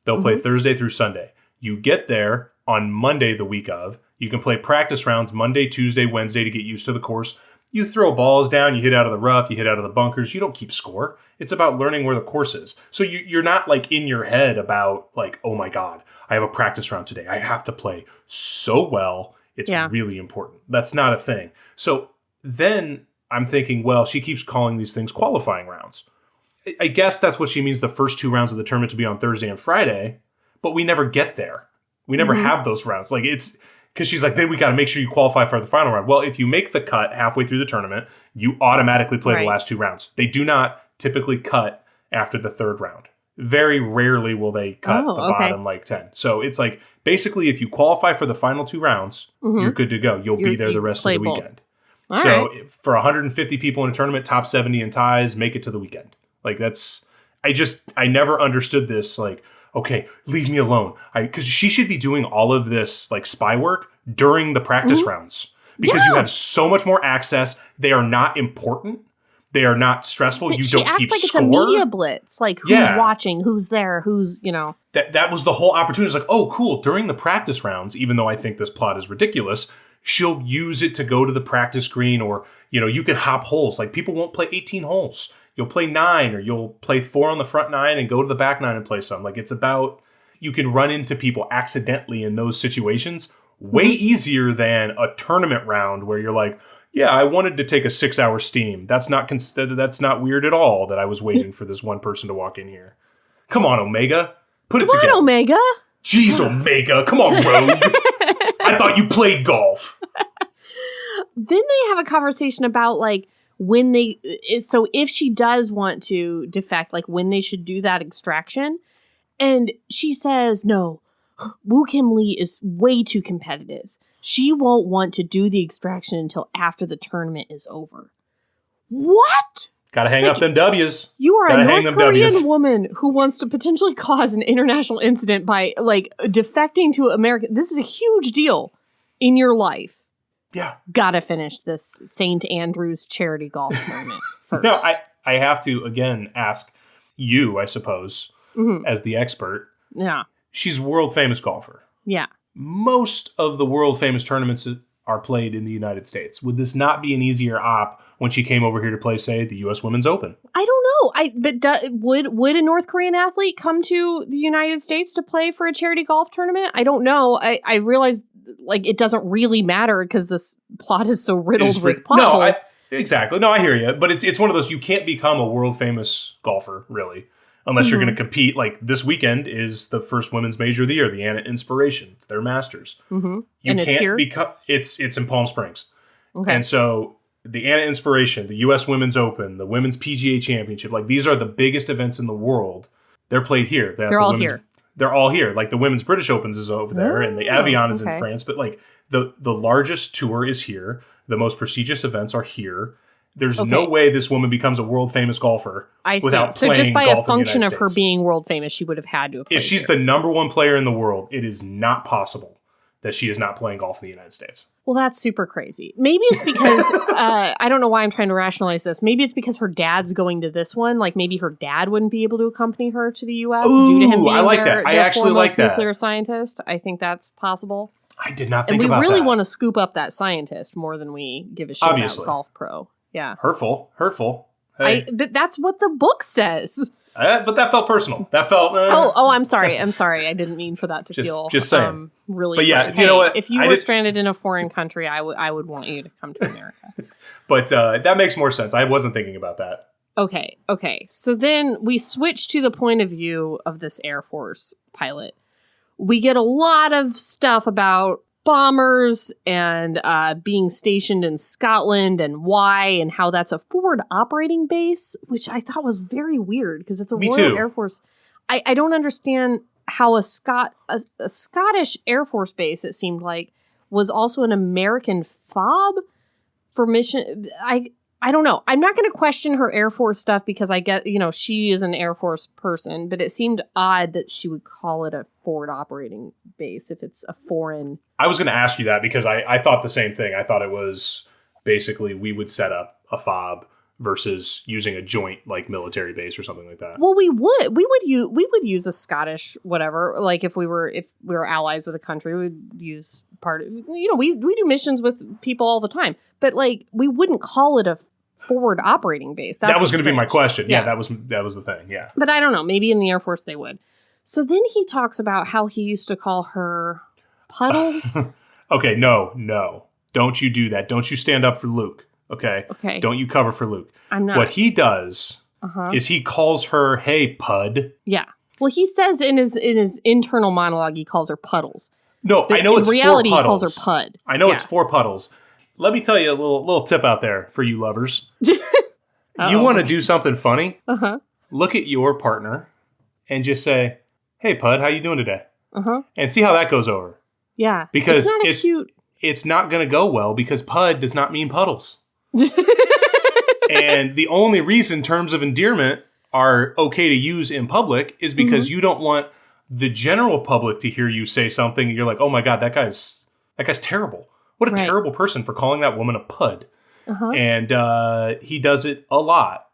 They'll play Thursday through Sunday. You get there on Monday the week of. You can play practice rounds Monday, Tuesday, Wednesday to get used to the course. You throw balls down, you hit out of the rough, you hit out of the bunkers. You don't keep score. It's about learning where the course is. So you're not like in your head about like, oh my God, I have a practice round today. I have to play so well. It's really important. That's not a thing. So then I'm thinking, well, she keeps calling these things qualifying rounds. I guess that's what she means, the first 2 rounds of the tournament to be on Thursday and Friday, but we never get there. We never have those rounds. Like it's because she's like, then we got to make sure you qualify for the final round. Well, if you make the cut halfway through the tournament, you automatically play the last 2 rounds. They do not typically cut after the 3rd round. Very rarely will they cut the bottom like 10. So it's like, basically, if you qualify for the final 2 rounds, you're good to go. You'll be there the rest of the weekend. For 150 people in a tournament, top 70 in ties, make it to the weekend. Like that's, I never understood this. Like, okay, leave me alone. Because she should be doing all of this like spy work during the practice rounds because you have so much more access. They are not important. They are not stressful. But you don't keep score. It's a media blitz. Like who's watching, who's there, who's, That was the whole opportunity. It's like, oh, cool. During the practice rounds, even though I think this plot is ridiculous, she'll use it to go to the practice green or, you can hop holes. Like people won't play 18 holes. You'll play 9 or you'll play 4 on the front 9 and go to the back 9 and play some. Like it's about, you can run into people accidentally in those situations way easier than a tournament round where you're like, yeah, I wanted to take a 6-hour steam. That's not weird at all that I was waiting for this one person to walk in here. Come on, Omega. Put it together. Come on, Omega. Jeez, Omega. Come on, Rogue. I thought you played golf. Then they have a conversation about like, when so if she does want to defect, like when they should do that extraction. And she says, no, Woo Kim Lee is way too competitive. She won't want to do the extraction until after the tournament is over. What? Gotta hang up them W's. You are Gotta a North Korean woman who wants to potentially cause an international incident by, like, defecting to America. This is a huge deal in your life. Yeah. Gotta finish this St. Andrews charity golf tournament first. No, I have to, again, ask you, I suppose, as the expert. Yeah. She's a world famous golfer. Yeah. Most of the world famous tournaments are played in the United States. Would this not be an easier op when she came over here to play, say, the U.S. Women's Open? I don't know. Would a North Korean athlete come to the United States to play for a charity golf tournament? I don't know. I realize, like, it doesn't really matter because this plot is so riddled with plot holes. Exactly. No, I hear you. But it's one of those, you can't become a world famous golfer, really, unless you're going to compete. Like, this weekend is the first women's major of the year, the Anna Inspiration. It's their Masters. You and can't it's here? It's in Palm Springs. Okay. And so the Anna Inspiration, the U.S. Women's Open, the Women's PGA Championship, like, these are the biggest events in the world. They're played here. They're all here. They're all here. Like, the Women's British Opens is over there, and the Evian is in France. But, like, the largest tour is here. The most prestigious events are here. There's no way this woman becomes a world famous golfer without playing golf. So just by a function of her States. being world famous, she would have had to have played If she's the number one player in the world, it is not possible that she is not playing golf in the United States. Well, that's super crazy. Maybe it's because, I don't know why I'm trying to rationalize this. Maybe it's because her dad's going to this one. Like, maybe her dad wouldn't be able to accompany her to the U.S. due to him being I like that. I actually like that. Nuclear scientist. I think that's possible. I did not think about that. And we really want to scoop up that scientist more than we give a shit about golf pro. Yeah. Hurtful. Hey. But that's what the book says. But that felt personal. That felt... I'm sorry. I didn't mean for that to feel... Just saying. Really... But yeah, you know what? If you were stranded in a foreign country, I would want you to come to America. But that makes more sense. I wasn't thinking about that. Okay. So then we switch to the point of view of this Air Force pilot. We get a lot of stuff about bombers and being stationed in Scotland and why and how that's a forward operating base, which I thought was very weird because it's a Royal Air Force. I don't understand how a Scottish Air Force base, it seemed like, was also an American FOB for mission. I don't know. I'm not going to question her Air Force stuff because I get, she is an Air Force person, but it seemed odd that she would call it a forward operating base if it's a foreign. I was going to ask you that because I thought the same thing. I thought it was basically we would set up a FOB versus using a joint like military base or something like that. Well, we would use a Scottish whatever. Like if we were allies with a country, we would use part of, we do missions with people all the time, but like we wouldn't call it a forward operating base. That was going to be my question. Yeah, that was the thing. Yeah. But I don't know. Maybe in the Air Force they would. So then he talks about how he used to call her Puddles. Okay, no. Don't you do that. Don't you stand up for Luke. Okay. Don't you cover for Luke. I'm not. What he does is he calls her, "Hey, Pud." Yeah. Well, he says in his internal monologue he calls her Puddles. No, but I know it's in reality he calls her Pud. I know it's 4 Puddles. Let me tell you a little tip out there for you lovers. You want to do something funny? Look at your partner and just say, "Hey, Pud, how you doing today?" And see how that goes over. Yeah. Because it's not going to go well because Pud does not mean puddles. And the only reason terms of endearment are okay to use in public is because you don't want the general public to hear you say something and you're like, "Oh my God, that guy's terrible. What a terrible person for calling that woman a Pud." And he does it a lot.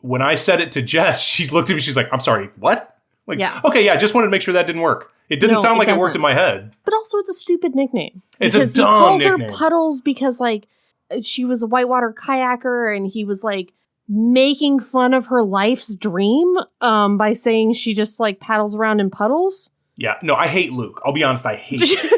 When I said it to Jess, she looked at me, she's like, "I'm sorry, what?" Like, okay, yeah, just wanted to make sure that didn't work. It didn't sound like it worked in my head. But also it's a stupid nickname. It's a dumb nickname. He calls her Puddles because like she was a whitewater kayaker and he was like making fun of her life's dream by saying she just like paddles around in puddles. Yeah. No, I hate Luke. I'll be honest, I hate him.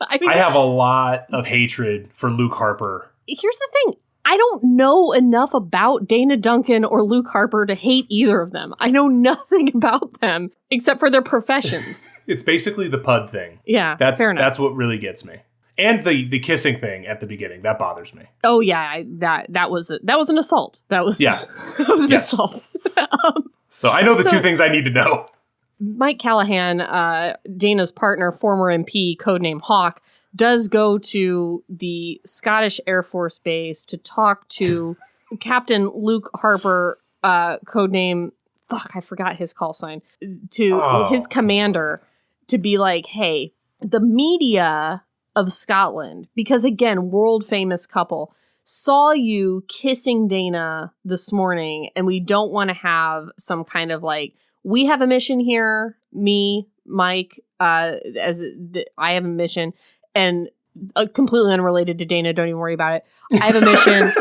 I have a lot of hatred for Luke Harper. Here's the thing. I don't know enough about Dana Duncan or Luke Harper to hate either of them. I know nothing about them except for their professions. It's basically the Pud thing. Yeah, fair enough. That's what really gets me. And the kissing thing at the beginning, that bothers me. Oh yeah, that was an assault. That was that was an assault. So I know the two things I need to know. Mike Callahan, Dana's partner, former MP, codename Hawk, does go to the Scottish Air Force Base to talk to Captain Luke Harper, codename, I forgot his call sign, to his commander to be like, hey, the media of Scotland, because again, world famous couple, saw you kissing Dana this morning, and we don't want to have some kind of like, we have a mission here, me, Mike, I have a mission, and completely unrelated to Dana, don't even worry about it. I have a mission,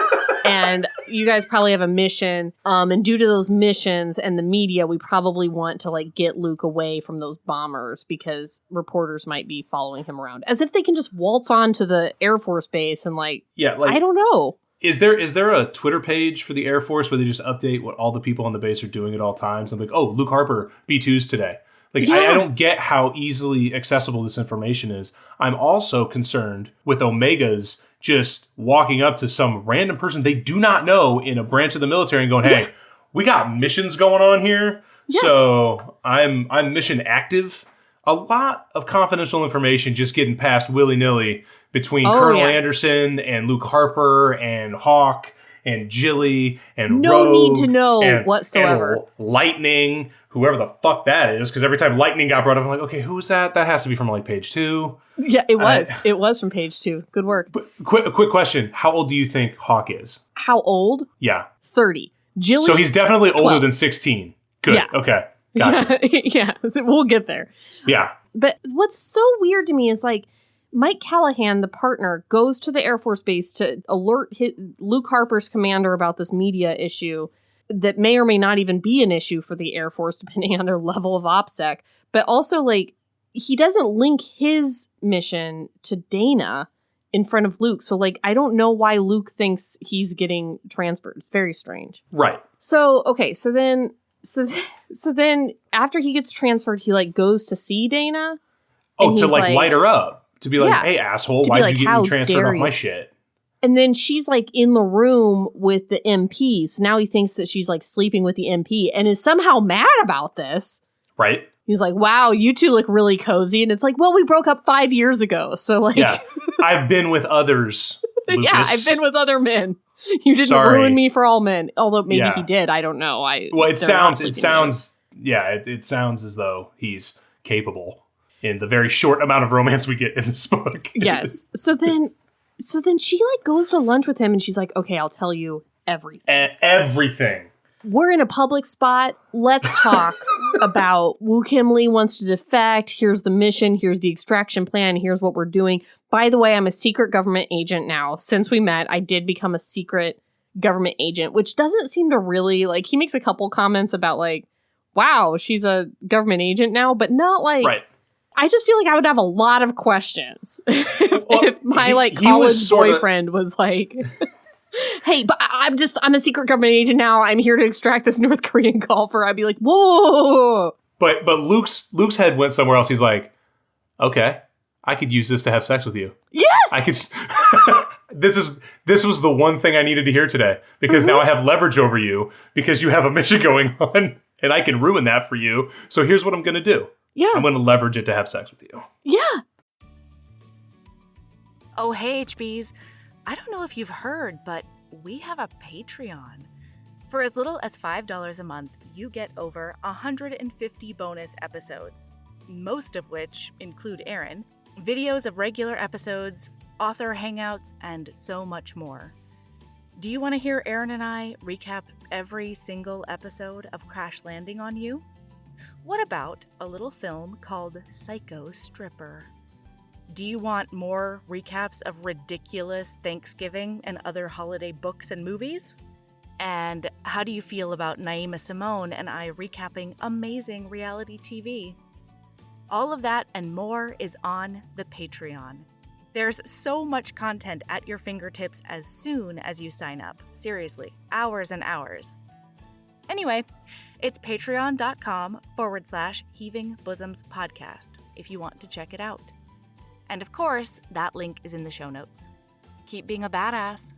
and you guys probably have a mission, and due to those missions and the media, we probably want to like get Luke away from those bombers because reporters might be following him around. As if they can just waltz onto the Air Force Base and like I don't know. Is there a Twitter page for the Air Force where they just update what all the people on the base are doing at all times? I'm like, oh, Luke Harper, B2s today. Like, I don't get how easily accessible this information is. I'm also concerned with Omegas just walking up to some random person they do not know in a branch of the military and going, hey, we got missions going on here. Yeah. So I'm mission active. A lot of confidential information just getting passed willy-nilly between Colonel Anderson and Luke Harper and Hawk and Jilly and no Rogue need to know whatsoever. And Lightning, whoever the fuck that is, because every time Lightning got brought up, I'm like, okay, who is that? That has to be from like page 2. Yeah, it was. It was from page 2. Good work. But a quick question. How old do you think Hawk is? How old? Yeah. 30. Jilly, so he's definitely 12. older than 16. Good. Yeah. Okay. Gotcha. Yeah, we'll get there. Yeah. But what's so weird to me is like Mike Callahan, the partner, goes to the Air Force Base to alert Luke Harper's commander about this media issue that may or may not even be an issue for the Air Force, depending on their level of OPSEC. But also, like, he doesn't link his mission to Dana in front of Luke. So, like, I don't know why Luke thinks he's getting transferred. It's very strange. Right. So, okay, so then after he gets transferred, he like goes to see Dana. Oh, to like light her up. To be like, hey, asshole, why'd you get me transferred off my shit? And then she's like in the room with the MP. So now he thinks that she's like sleeping with the MP and is somehow mad about this. Right. He's like, wow, you two look really cozy. And it's like, well, we broke up 5 years ago. So like. Yeah, I've been with others, Lucas. Yeah, I've been with other men. You didn't ruin me for all men. Although maybe he did. I don't know. It sounds as though he's capable in the very short amount of romance we get in this book. Yes. So then she like goes to lunch with him and she's like, okay, I'll tell you everything. Everything. We're in a public spot. Let's talk about Woo Kim Lee wants to defect. Here's the mission. Here's the extraction plan. Here's what we're doing. By the way, I'm a secret government agent now. Since we met, I did become a secret government agent, which doesn't seem to really, like, he makes a couple comments about, like, wow, she's a government agent now, but not like, right. I just feel like I would have a lot of questions if my college boyfriend was like, hey, but I'm a secret government agent now. I'm here to extract this North Korean golfer. I'd be like, whoa. But Luke's head went somewhere else. He's like, okay, I could use this to have sex with you. Yes. I could. This was the one thing I needed to hear today, because now I have leverage over you because you have a mission going on and I can ruin that for you. So here's what I'm going to do. Yeah. I'm going to leverage it to have sex with you. Yeah. Oh, hey, HBs. I don't know if you've heard, but we have a Patreon. For as little as $5 a month, you get over 150 bonus episodes, most of which include Erin, videos of regular episodes, author hangouts, and so much more. Do you want to hear Erin and I recap every single episode of Crash Landing on You? What about a little film called Psycho Stripper? Do you want more recaps of ridiculous Thanksgiving and other holiday books and movies? And how do you feel about Naima Simone and I recapping amazing reality TV? All of that and more is on the Patreon. There's so much content at your fingertips as soon as you sign up. Seriously, hours and hours. Anyway, it's patreon.com/Heaving Bosoms Podcast if you want to check it out. And of course, that link is in the show notes. Keep being a badass.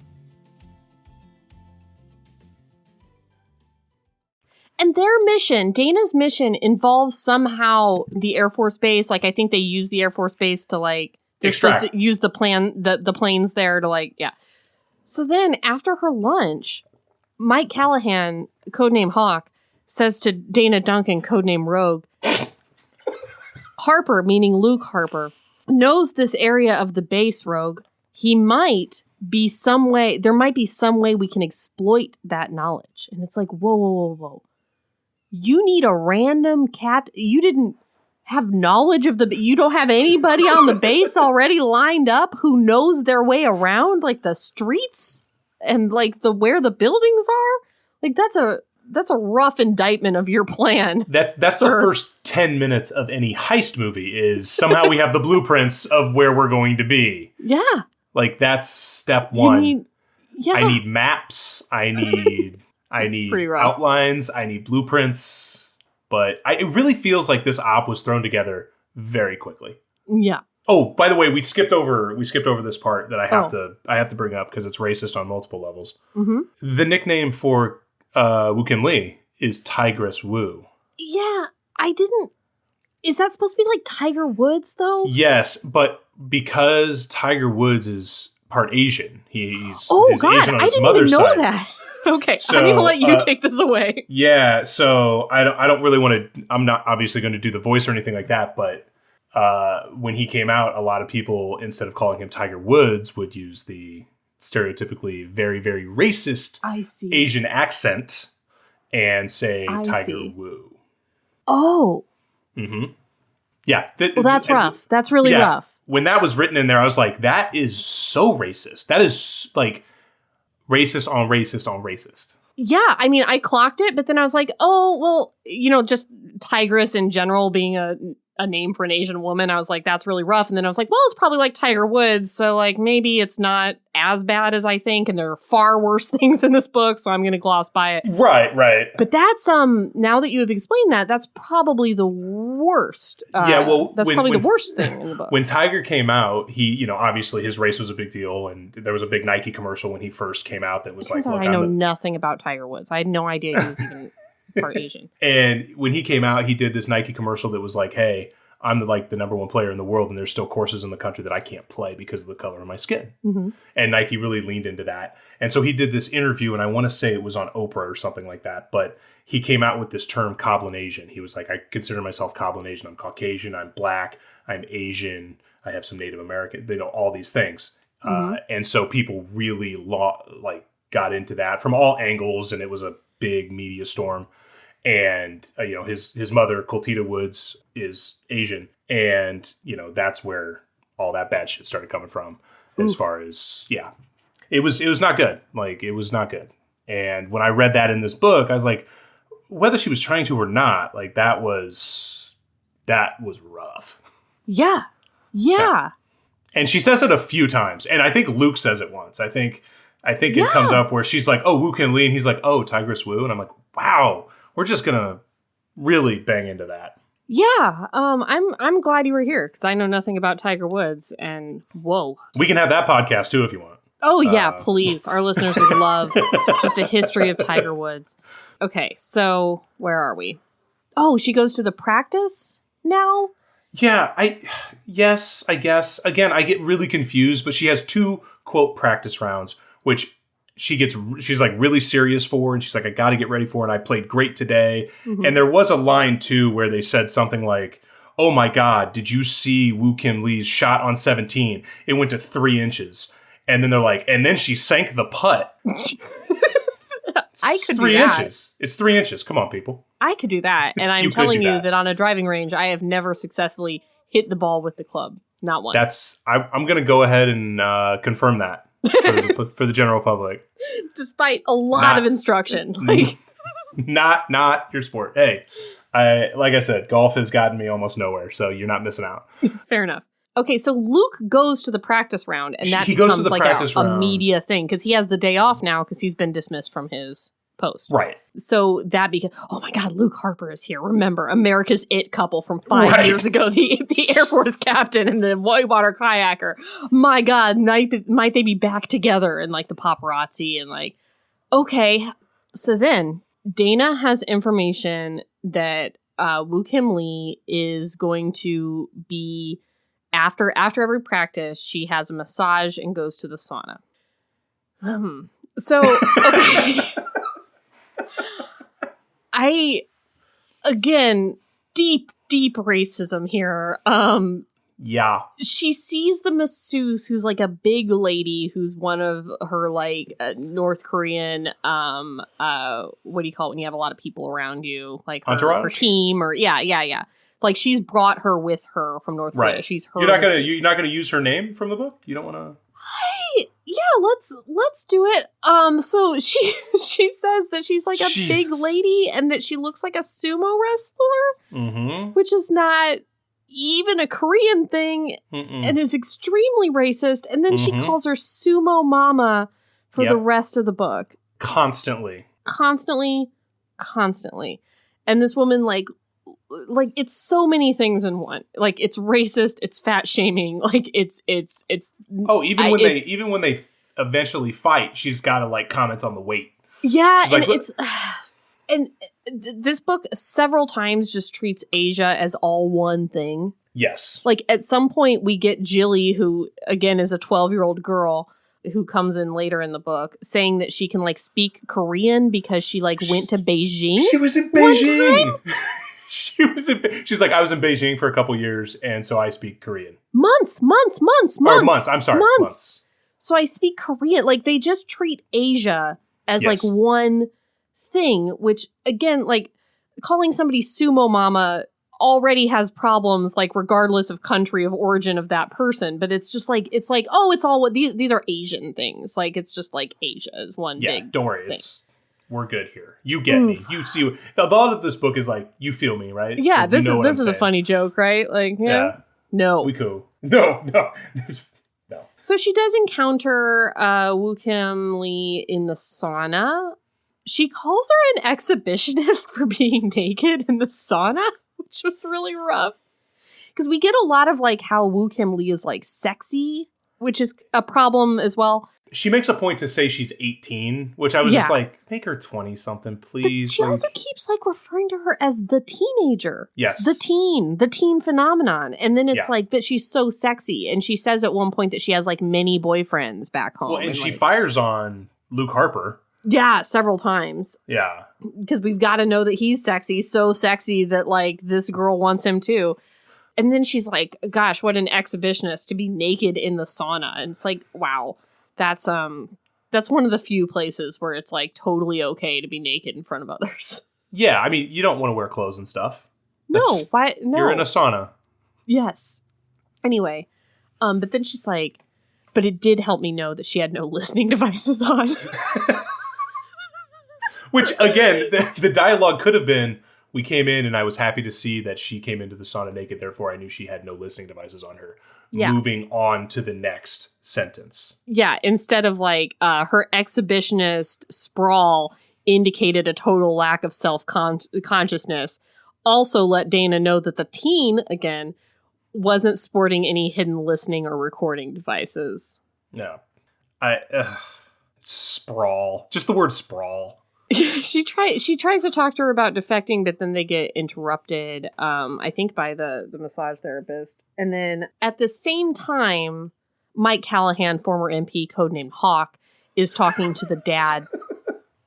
And their mission, Dana's mission, involves somehow the Air Force Base. Like, I think they use the Air Force Base to, like, they're supposed to use the planes there to, like, yeah. So then, after her lunch, Mike Callahan, codename Hawk, says to Dana Duncan, codename Rogue, Harper, meaning Luke Harper, knows this area of the base, Rogue. He might be some way, there might be some way we can exploit that knowledge. And it's like, whoa. You need a random you didn't have knowledge of you don't have anybody on the base already lined up who knows their way around, like the streets and like where the buildings are? Like that's a rough indictment of your plan. That's the first 10 minutes of any heist movie is somehow we have the blueprints of where we're going to be. Yeah. Like that's step one. I need maps. I need outlines. I need blueprints. But it really feels like this op was thrown together very quickly. Yeah. Oh, by the way, we skipped over this part that I have to bring up because it's racist on multiple levels. Mm-hmm. The nickname for Woo Kim Lee is Tigress Wu. Yeah, is that supposed to be like Tiger Woods though? Yes, but because Tiger Woods is part Asian, he's Asian on his mother's side. I didn't even know that. Okay, so, I'm gonna let you take this away. Yeah, so I don't really want to. I'm not obviously going to do the voice or anything like that, but when he came out, a lot of people, instead of calling him Tiger Woods, would use the stereotypically very, very racist Asian accent and say Tiger Wu. Oh. Mm-hmm. Yeah. Well, that's rough. That's really rough. When that was written in there, I was like, that is so racist. That is like racist on racist on racist. Yeah. I mean, I clocked it, but then I was like, oh, well, just Tigress in general being a name for an Asian woman. I was like, that's really rough. And then I was like, well, it's probably like Tiger Woods. So like maybe it's not as bad as I think. And there are far worse things in this book. So I'm going to gloss by it. Right. But that's, now that you have explained that, that's probably the worst. That's probably the worst thing in the book. When Tiger came out, he, obviously his race was a big deal. And there was a big Nike commercial when he first came out that was like, look, I know nothing about Tiger Woods. I had no idea he was even part Asian. And when he came out, he did this Nike commercial that was like, hey, I'm the number one player in the world, and there's still courses in the country that I can't play because of the color of my skin. Mm-hmm. And Nike really leaned into that. And so he did this interview, and I want to say it was on Oprah or something like that, but he came out with this term Coblinasian. He was like, I consider myself Coblinasian. I'm Caucasian, I'm Black, I'm Asian, I have some Native American, all these things. Mm-hmm. And so people really got into that from all angles, and it was a big media storm. And, his mother, Coltita Woods, is Asian. And, that's where all that bad shit started coming from. As far as, it was not good. Like, it was not good. And when I read that in this book, I was like, whether she was trying to or not, like, that was rough. Yeah. And she says it a few times. And I think Luke says it once. I think it comes up where she's like, oh, Woo Kim Lee. And he's like, oh, Tigress Wu. And I'm like, wow. We're just gonna really bang into that. Yeah, I'm glad you were here because I know nothing about Tiger Woods. And whoa, we can have that podcast too if you want. Oh yeah, please. Our listeners would love just a history of Tiger Woods. Okay, so where are we? Oh, she goes to the practice now. Yeah, I guess. Again, I get really confused, but she has 2 quote practice rounds, which she's like really serious for, and she's like, I got to get ready for, and I played great today. Mm-hmm. And there was a line too where they said something like, oh my God, did you see Woo Kim Lee's shot on 17? It went to 3 inches. And then they're like, and then she sank the putt. I could 3 do that. inches. It's 3 inches. Come on, people. I could do that. And I'm telling you that on a driving range, I have never successfully hit the ball with the club. Not once. I'm going to go ahead and confirm that. For the general public, despite a lot of instruction, like not your sport. Hey, like I said, golf has gotten me almost nowhere, so you're not missing out. Fair enough. Okay, so Luke goes to the practice round, and that becomes like a media thing because he has the day off now because he's been dismissed from his post. Right. So that became, oh my God, Luke Harper is here. Remember, America's It couple from 5 years ago, the Air Force captain and the whitewater kayaker. My God, might they be back together? And like the paparazzi and like, okay. So then Dana has information that Woo Kim Lee is going to be, after every practice, she has a massage and goes to the sauna. So, okay. Again, deep racism here. Yeah. She sees the masseuse, who's like a big lady, who's one of her like North Korean, what do you call it when you have a lot of people around you? Like her team or yeah. Like she's brought her with her from North Korea. She's her. You're not gonna use her name from the book? You don't wanna let's do it. So she says that she's like a big lady and that she looks like a sumo wrestler, which is not even a Korean thing and is extremely racist. And then she calls her sumo mama for the rest of the book. Constantly. And this woman like it's so many things in one. Like it's racist, it's fat shaming, like it's even when they eventually fight, she's got to like comment on the weight. Yeah, she's and like, it's and this book several times just treats Asia as all one thing. Yes. Like at some point we get Jilly, who again is a 12-year-old girl who comes in later in the book, saying that she can like speak Korean because she like went to Beijing. She was in Beijing. She's like, I was in Beijing for a couple years, and so I speak Korean. Months. I'm sorry. Months. So I speak Korean. Like, they just treat Asia as, like, one thing, which, again, like, calling somebody sumo mama already has problems, like, regardless of country of origin of that person. But it's just, like, oh, it's all what these are Asian things. Like, it's just, like, Asia is one big don't worry. thing. We're good here. You get me. You see. The thought of this book is like, you feel me, right? Yeah, like, this is a funny joke, right? Like, yeah. No. We cool. No. So she does encounter Woo Kim Lee in the sauna. She calls her an exhibitionist for being naked in the sauna, which was really rough. Because we get a lot of like how Woo Kim Lee is like sexy, which is a problem as well. She makes a point to say she's 18, which I was just like, make her 20-something, please. But she also keeps like referring to her as the teenager. Yes. The teen phenomenon. And then it's like, but she's so sexy. And she says at one point that she has like many boyfriends back home. Well, and she fires on Luke Harper. Yeah, several times. Yeah. Because we've got to know that he's sexy, so sexy that like this girl wants him too. And then she's like, gosh, what an exhibitionist to be naked in the sauna. And it's like, wow. That's one of the few places where it's like totally okay to be naked in front of others. Yeah, I mean, you don't want to wear clothes and stuff. No, why? No, you're in a sauna. Yes. Anyway, but then she's like, but it did help me know that she had no listening devices on. Which again, the dialogue could have been, we came in and I was happy to see that she came into the sauna naked. Therefore, I knew she had no listening devices on her. Yeah. Moving on to the next sentence. Yeah, instead of like her exhibitionist sprawl indicated a total lack of self-consciousness. Also let Dana know that the teen, again, wasn't sporting any hidden listening or recording devices. No. Sprawl. Just the word sprawl. She tries to talk to her about defecting, but then they get interrupted, I think by the massage therapist. And then at the same time, Mike Callahan, former MP, codenamed Hawk, is talking to the dad.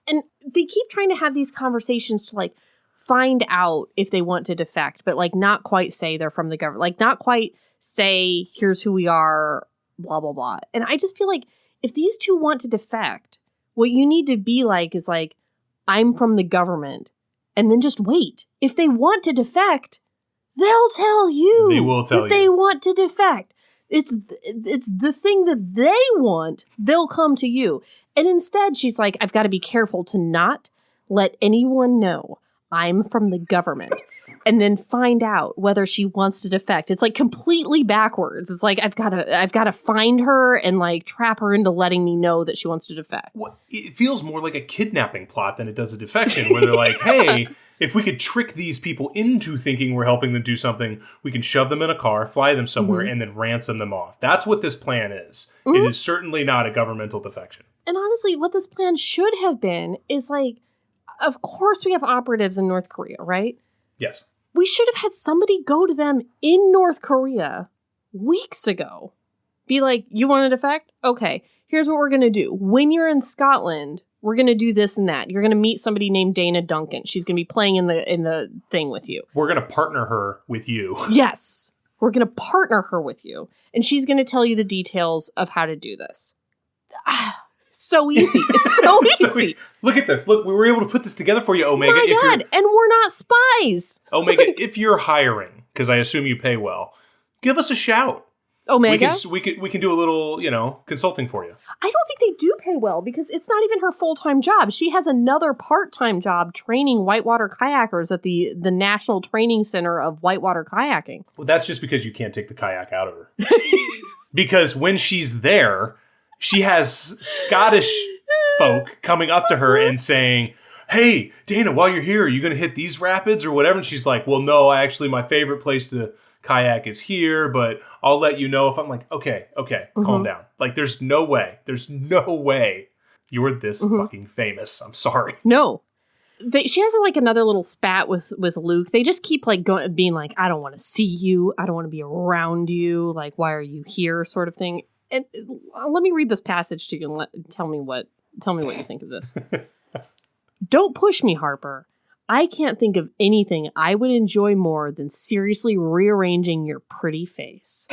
And they keep trying to have these conversations to like find out if they want to defect, but like not quite say they're from the government, like not quite say, here's who we are, blah, blah, blah. And I just feel like if these two want to defect, what you need to be like is like, I'm from the government, and then just wait. If they want to defect, they'll tell you. They will tell you. If they want to defect. It's the thing that they want, they'll come to you. And instead, she's like, I've got to be careful to not let anyone know I'm from the government, and then find out whether she wants to defect. It's like completely backwards. It's like I've got to find her and like trap her into letting me know that she wants to defect. Well, it feels more like a kidnapping plot than it does a defection, where they're like, hey, if we could trick these people into thinking we're helping them do something, we can shove them in a car, fly them somewhere, and then ransom them off. That's what this plan is. It is certainly not a governmental defection. And honestly, what this plan should have been is like, of course we have operatives in North Korea, right? Yes. We should have had somebody go to them in North Korea weeks ago. Be like, you want to defect? Okay, here's what we're going to do. When you're in Scotland, we're going to do this and that. You're going to meet somebody named Dana Duncan. She's going to be playing in the thing with you. We're going to partner her with you. Yes. We're going to partner her with you. And she's going to tell you the details of how to do this. So easy. It's so easy. Look at this. Look, we were able to put this together for you, Omega. My God, and we're not spies. Omega, if you're hiring, because I assume you pay well, give us a shout. Omega? We can do a little, consulting for you. I don't think they do pay well because it's not even her full-time job. She has another part-time job training whitewater kayakers at the National Training Center of Whitewater Kayaking. Well, that's just because you can't take the kayak out of her. Because when she's there, she has Scottish folk coming up to her and saying, hey, Dana, while you're here, are you going to hit these rapids or whatever? And she's like, well, no, actually, my favorite place to kayak is here, but I'll let you know if I'm like, okay, calm down. Like, there's no way you're this fucking famous. I'm sorry. No. She has like another little spat with Luke. They just keep like being like, I don't want to see you. I don't want to be around you. Like, why are you here? Sort of thing. And let me read this passage to you and tell me what you think of this. Don't push me, Harper. I can't think of anything I would enjoy more than seriously rearranging your pretty face.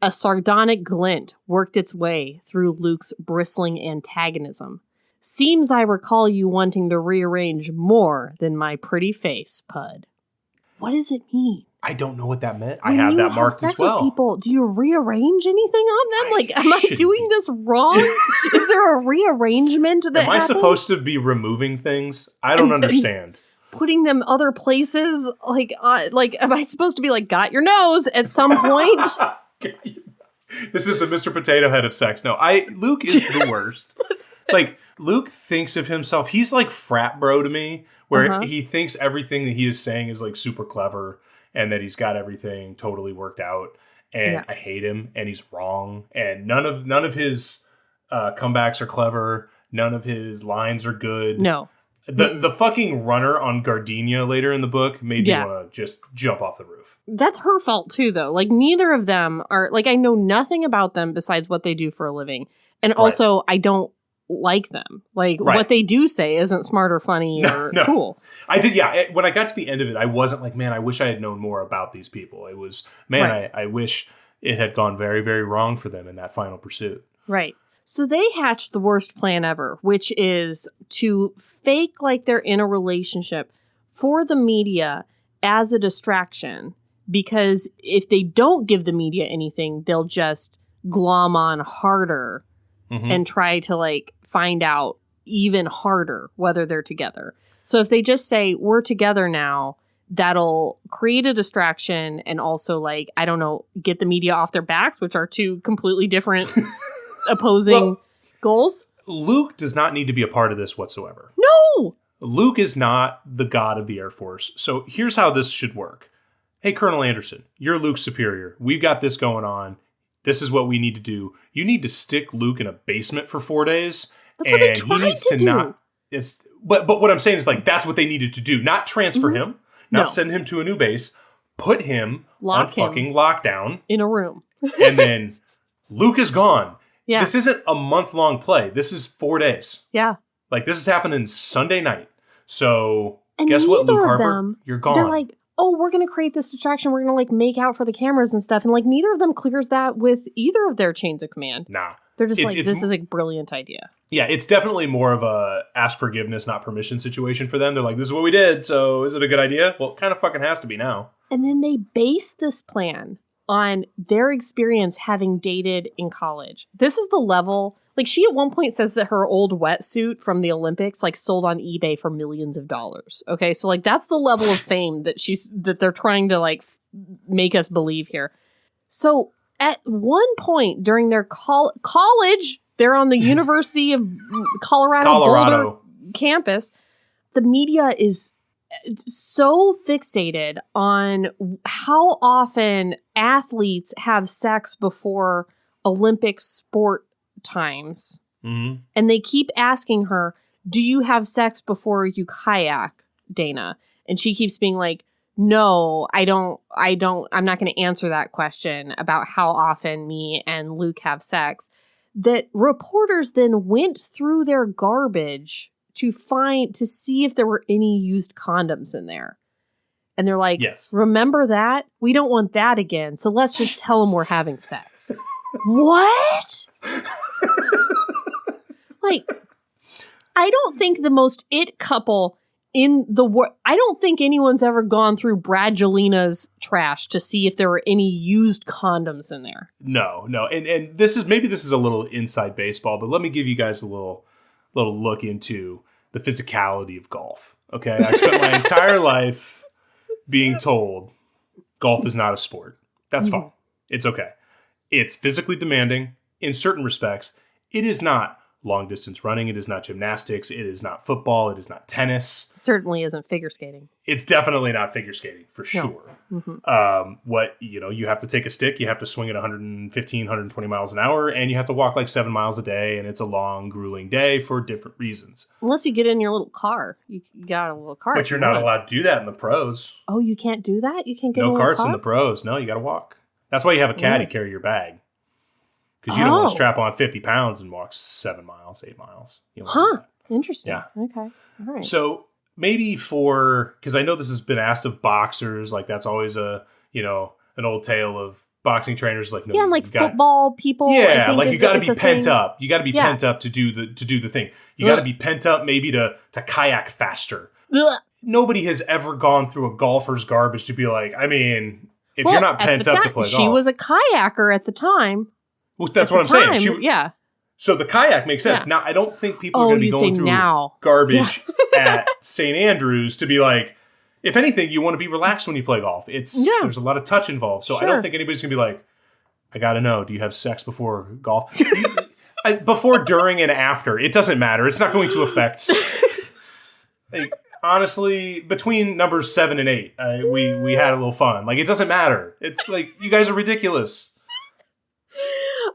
A sardonic glint worked its way through Luke's bristling antagonism. Seems I recall you wanting to rearrange more than my pretty face, Pud. What does it mean? I don't know what that meant. I have that marked as well. With people, do you rearrange anything on them? Am I doing this wrong? Is there a rearrangement that happens? Am I supposed to be removing things? I don't understand. Putting them other places? Am I supposed to be like, got your nose at some point? This is the Mr. Potato Head of sex. No, Luke is the worst. Luke thinks of himself, he's like frat bro to me, where he thinks everything that he is saying is like super clever and that he's got everything totally worked out. And I hate him and he's wrong. And none of his comebacks are clever. None of his lines are good. No. The fucking runner on Gardenia later in the book made me want to just jump off the roof. That's her fault too, though. Like, neither of them are, like, I know nothing about them besides what they do for a living. And also, I don't like them. Like, what they do say isn't smart or funny or cool. I did, when I got to the end of it, I wasn't like, man, I wish I had known more about these people. It was, man, I wish it had gone very, very wrong for them in that final pursuit. Right. So they hatched the worst plan ever, which is to fake like they're in a relationship for the media as a distraction. Because if they don't give the media anything, they'll just glom on harder and try to like find out even harder whether they're together. So if they just say, we're together now, that'll create a distraction and also like, I don't know, get the media off their backs, which are two completely different opposing goals. Luke does not need to be a part of this whatsoever. No! Luke is not the god of the Air Force. So here's how this should work. Hey, Colonel Anderson, you're Luke's superior. We've got this going on. This is what we need to do. You need to stick Luke in a basement for 4 days. That's what they tried to do. But what I'm saying is like, that's what they needed to do. Not transfer him, not send him to a new base. Put him on fucking lockdown. In a room. And then Luke is gone. Yeah. This isn't a month-long play. This is 4 days. Yeah. Like, this is happening Sunday night. So, guess what, Luke Harper? You're gone. They're like, oh, we're going to create this distraction. We're going to, like, make out for the cameras and stuff. And, like, neither of them clears that with either of their chains of command. Nah. They're just this is a brilliant idea. Yeah, it's definitely more of a ask forgiveness, not permission situation for them. They're like, this is what we did, so is it a good idea? Well, it kind of fucking has to be now. And then they base this plan on their experience having dated in college. This is the level. Like, she at one point says that her old wetsuit from the Olympics, like, sold on eBay for millions of dollars. Okay, so, like, that's the level of fame that they're trying to, like, make us believe here. So, at one point during their college, they're on the University of Colorado Boulder campus, the media is so fixated on how often athletes have sex before Olympic sport times. Mm-hmm. And they keep asking her, do you have sex before you kayak, Dana? And she keeps being like, no, I'm not going to answer that question about how often me and Luke have sex. That reporters then went through their garbage to see if there were any used condoms in there. And they're like, yes. Remember that? We don't want that again. So let's just tell them we're having sex. What? Like, I don't think the most it couple in the world, I don't think anyone's ever gone through Brad Jelina's trash to see if there were any used condoms in there. No. And this is a little inside baseball, but let me give you guys a little look into the physicality of golf. Okay. I spent my entire life being told golf is not a sport. That's fine. It's okay. It's physically demanding in certain respects. It is not long distance running. It is not gymnastics. It is not football. It is not tennis. Certainly isn't figure skating. It's definitely not figure skating for sure. No. Mm-hmm. You have to take a stick, you have to swing at 115, 120 miles an hour, and you have to walk like 7 miles a day, and it's a long, grueling day for different reasons. Unless you get in your little car. You got a little car. But you're not allowed to do that in the pros. Oh, you can't do that? You can't get in a little car? No carts in the pros. No, you got to walk. That's why you have a caddy carry your bag. Because you don't want to strap on 50 pounds and walk 7 miles, 8 miles. Interesting. Yeah. Okay. All right. So maybe because I know this has been asked of boxers, like that's always an old tale of boxing trainers, like, no, yeah, and like football people. Yeah, like you got to be pent up. You got to be pent up to do the thing. You got to be pent up maybe to kayak faster. Nobody has ever gone through a golfer's garbage to be like, I mean, if you're not pent up to play golf. She was a kayaker at the time. Well, that's what I'm saying. Yeah. So the kayak makes sense. Yeah. Now, I don't think people are going to be going through garbage at St. Andrews to be like, if anything, you want to be relaxed when you play golf. There's a lot of touch involved. So I don't think anybody's going to be like, I got to know, do you have sex before golf? Before, during, and after. It doesn't matter. It's not going to affect. Honestly, between numbers 7 and 8, we had a little fun. Like, it doesn't matter. It's like, you guys are ridiculous.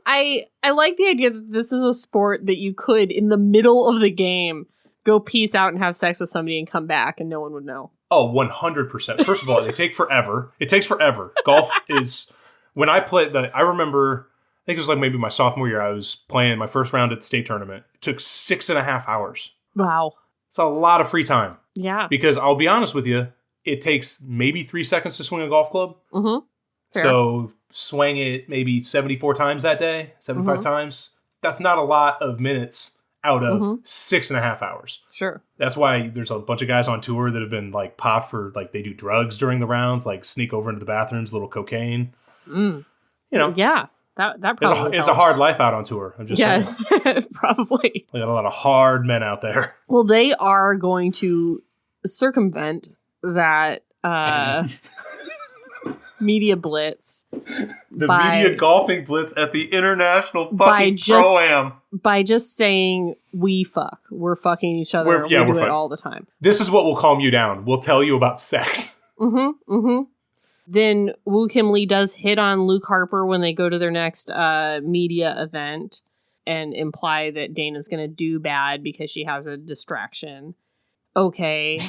I like the idea that this is a sport that you could, in the middle of the game, go peace out and have sex with somebody and come back and no one would know. Oh, 100%. First of all, they take forever. It takes forever. Golf is... When I played... I remember... I think it was like maybe my sophomore year. I was playing my first round at the state tournament. It took 6.5 hours. Wow. It's a lot of free time. Yeah. Because I'll be honest with you, it takes maybe 3 seconds to swing a golf club. Mm-hmm. Fair. So... swing it maybe 74 times that day, 75 times. That's not a lot of minutes out of 6.5 hours. Sure. That's why there's a bunch of guys on tour that have been like popped for, like, they do drugs during the rounds, like sneak over into the bathrooms, little cocaine. You know. Yeah. That probably it's a hard life out on tour. I'm just saying. Probably. We got a lot of hard men out there. Well, they are going to circumvent that media blitz. Media golfing blitz at the international fucking pro-am. By just saying, we fuck. We're fucking each other. We do it all the time. This is what will calm you down. We'll tell you about sex. Then Woo Kim Lee does hit on Luke Harper when they go to their next media event and imply that Dana's going to do bad because she has a distraction. Okay.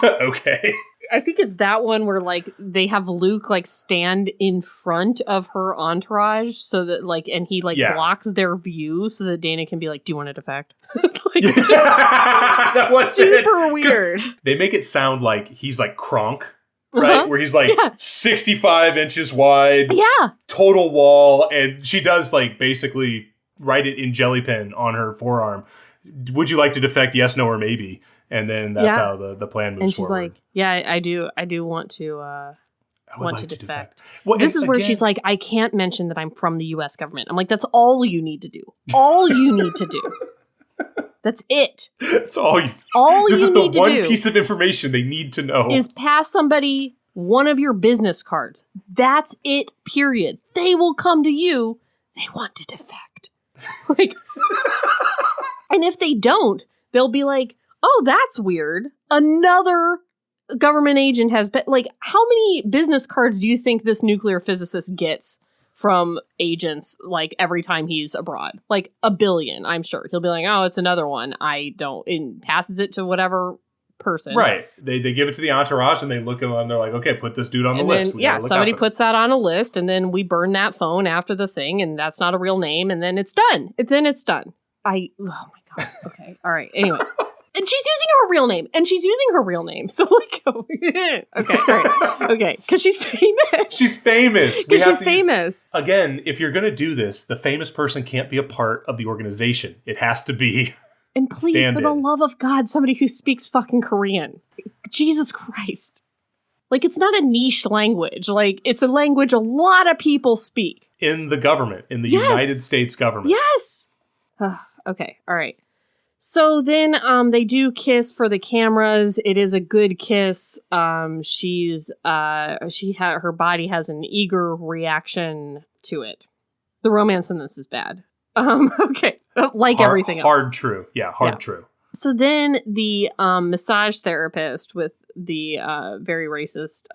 Okay. I think it's that one where, like, they have Luke, like, stand in front of her entourage so that, like, and he, like, blocks their view so that Dana can be like, do you want to defect? Super weird. They make it sound like he's, like, Kronk, right? Where he's, like, 65 inches wide. Yeah. Total wall. And she does, like, basically write it in jelly pen on her forearm. Would you like to defect? Yes, no, or maybe. And then that's how the plan moves forward. And she's like, yeah, I do want to. want to defect. Well, this is where she's like, I can't mention that I'm from the U.S. government. I'm like, that's all you need to do. All you need to do. That's it. That's all you. This is the one piece of information they need to know. Is pass somebody one of your business cards. That's it. Period. They will come to you. They want to defect. Like, and if they don't, they'll be like, oh, that's weird. Another government agent has been like, how many business cards do you think this nuclear physicist gets from agents like every time he's abroad? Like 1 billion, I'm sure. He'll be like, oh, it's another one. I don't, and passes it to whatever person. Right. They give it to the entourage and they look at them and they're like, okay, put this dude on the list. Somebody puts that on a list and then we burn that phone after the thing and that's not a real name and then it's done. It's done. Oh my God. Okay. All right. Anyway. And she's using her real name. So, like, okay, all right. Okay, because she's famous. She's famous. Because she's famous. Again, if you're going to do this, the famous person can't be a part of the organization. It has to be. And please, for the love of God, somebody who speaks fucking Korean. Jesus Christ. Like, it's not a niche language. Like, it's a language a lot of people speak. In the government. In the United States government. Yes. Okay, all right. So then they do kiss for the cameras. It is a good kiss. Her body has an eager reaction to it. The romance in this is bad. Okay. Everything else. Hard true. Yeah, true. So then the massage therapist with the very racist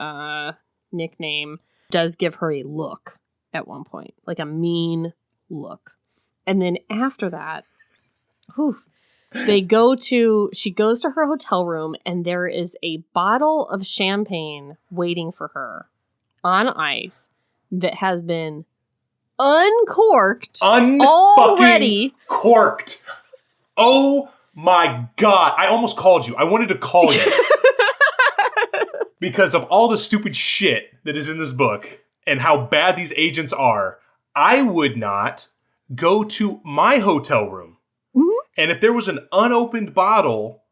nickname does give her a look at one point. Like a mean look. And then after that, she goes to her hotel room and there is a bottle of champagne waiting for her on ice that has been uncorked already. Corked. Oh my God. I almost called you. I wanted to call you. Because of all the stupid shit that is in this book and how bad these agents are, I would not go to my hotel room. And if there was an unopened bottle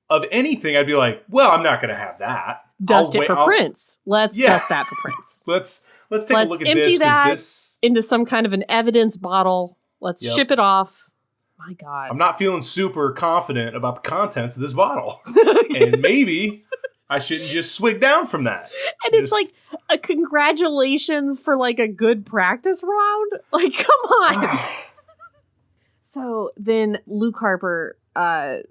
of anything, I'd be like, well, I'm not going to have that. Dust it for Prince. Let's dust that for Prince. Let's take a look at this. Empty that into some kind of an evidence bottle. Let's ship it off. My God. I'm not feeling super confident about the contents of this bottle. And maybe I shouldn't just swig down from that. And it's like a congratulations for like a good practice round. Like, come on. So then Luke Harper, current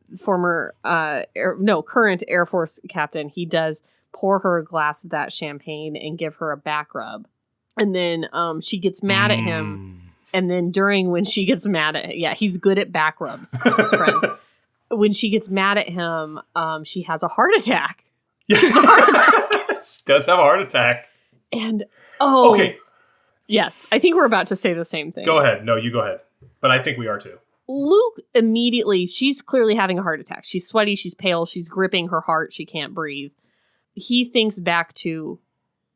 Air Force captain, he does pour her a glass of that champagne and give her a back rub. And then she gets mad at him. And then when she gets mad at him, he's good at back rubs, friend. When she gets mad at him, she has a heart attack. She has a heart attack. She does have a heart attack. And, okay. Yes, I think we're about to say the same thing. Go ahead. No, you go ahead. But I think we are too. Luke immediately, she's clearly having a heart attack. She's sweaty, she's pale, she's gripping her heart, she can't breathe. He thinks back to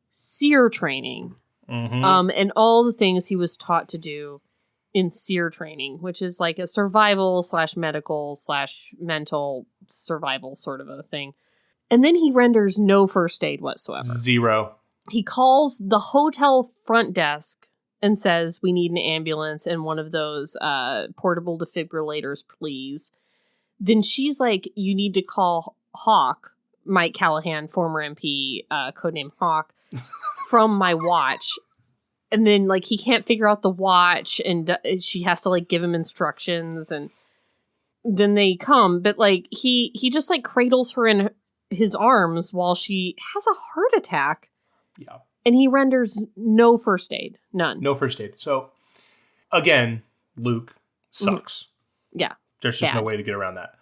SEER training and all the things he was taught to do in SEER training, which is like a survival / medical / mental survival sort of a thing. And then he renders no first aid whatsoever. Zero. He calls the hotel front desk and says, we need an ambulance and one of those portable defibrillators, please. Then she's like, you need to call Hawk, Mike Callahan, former MP, codename Hawk, from my watch. And then, like, he can't figure out the watch, and she has to, like, give him instructions, and then they come. But, like, he just, like, cradles her in his arms while she has a heart attack. Yeah. And he renders no first aid. None. No first aid. So, again, Luke sucks. Yeah. There's just no way to get around that.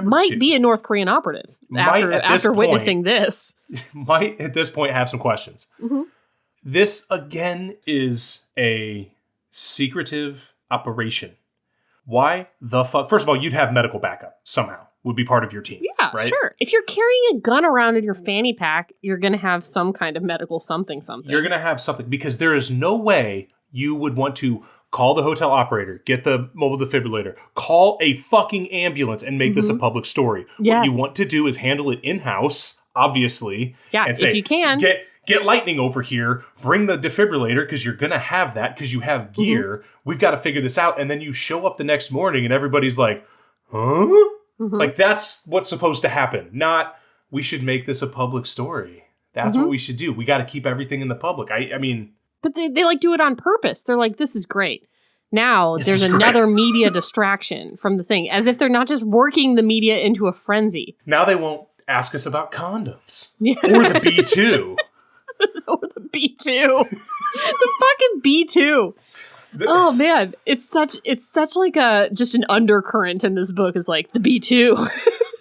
Might be a North Korean operative after witnessing this. Might, at this point, have some questions. Mm-hmm. This, again, is a secretive operation. Why the fuck? First of all, you'd have medical backup somehow. Would be part of your team. Yeah, right? Sure. If you're carrying a gun around in your fanny pack, you're going to have some kind of medical something. You're going to have something, because there is no way you would want to call the hotel operator, get the mobile defibrillator, call a fucking ambulance, and make this a public story. Yes. What you want to do is handle it in-house, obviously. Yeah, and say, if you can. get lightning over here, bring the defibrillator because you're going to have that because you have gear. We've got to figure this out. And then you show up the next morning and everybody's like, huh? Like, that's what's supposed to happen. Not, we should make this a public story. That's what we should do. We got to keep everything in the public. I mean... But they like do it on purpose. They're like, this is great. Now there's another media distraction from the thing. As if they're not just working the media into a frenzy. Now they won't ask us about condoms. Or the B2. Or the B2. The fucking B2. Oh man, it's such like just an undercurrent in this book is like the B2.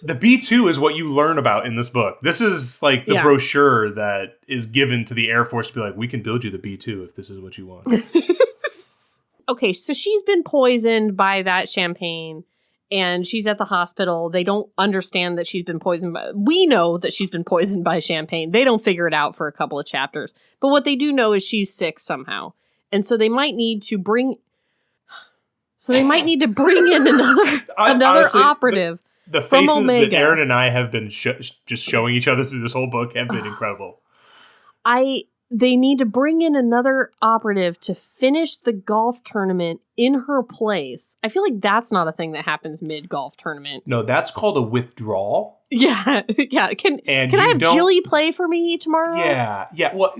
The B2 is what you learn about in this book. This is like the brochure that is given to the Air Force to be like, we can build you the B2 if this is what you want. Okay, so she's been poisoned by that champagne and she's at the hospital. They don't understand that she's been poisoned by... We know that she's been poisoned by champagne. They don't figure it out for a couple of chapters. But what they do know is she's sick somehow. And so they might need to bring... in another honestly, operative. The faces that Erin and I have been just showing each other through this whole book have been incredible. They need to bring in another operative to finish the golf tournament in her place. I feel like that's not a thing that happens mid-golf tournament. No, that's called a withdrawal. Yeah, yeah. Can I have Jilly play for me tomorrow? Yeah. Well,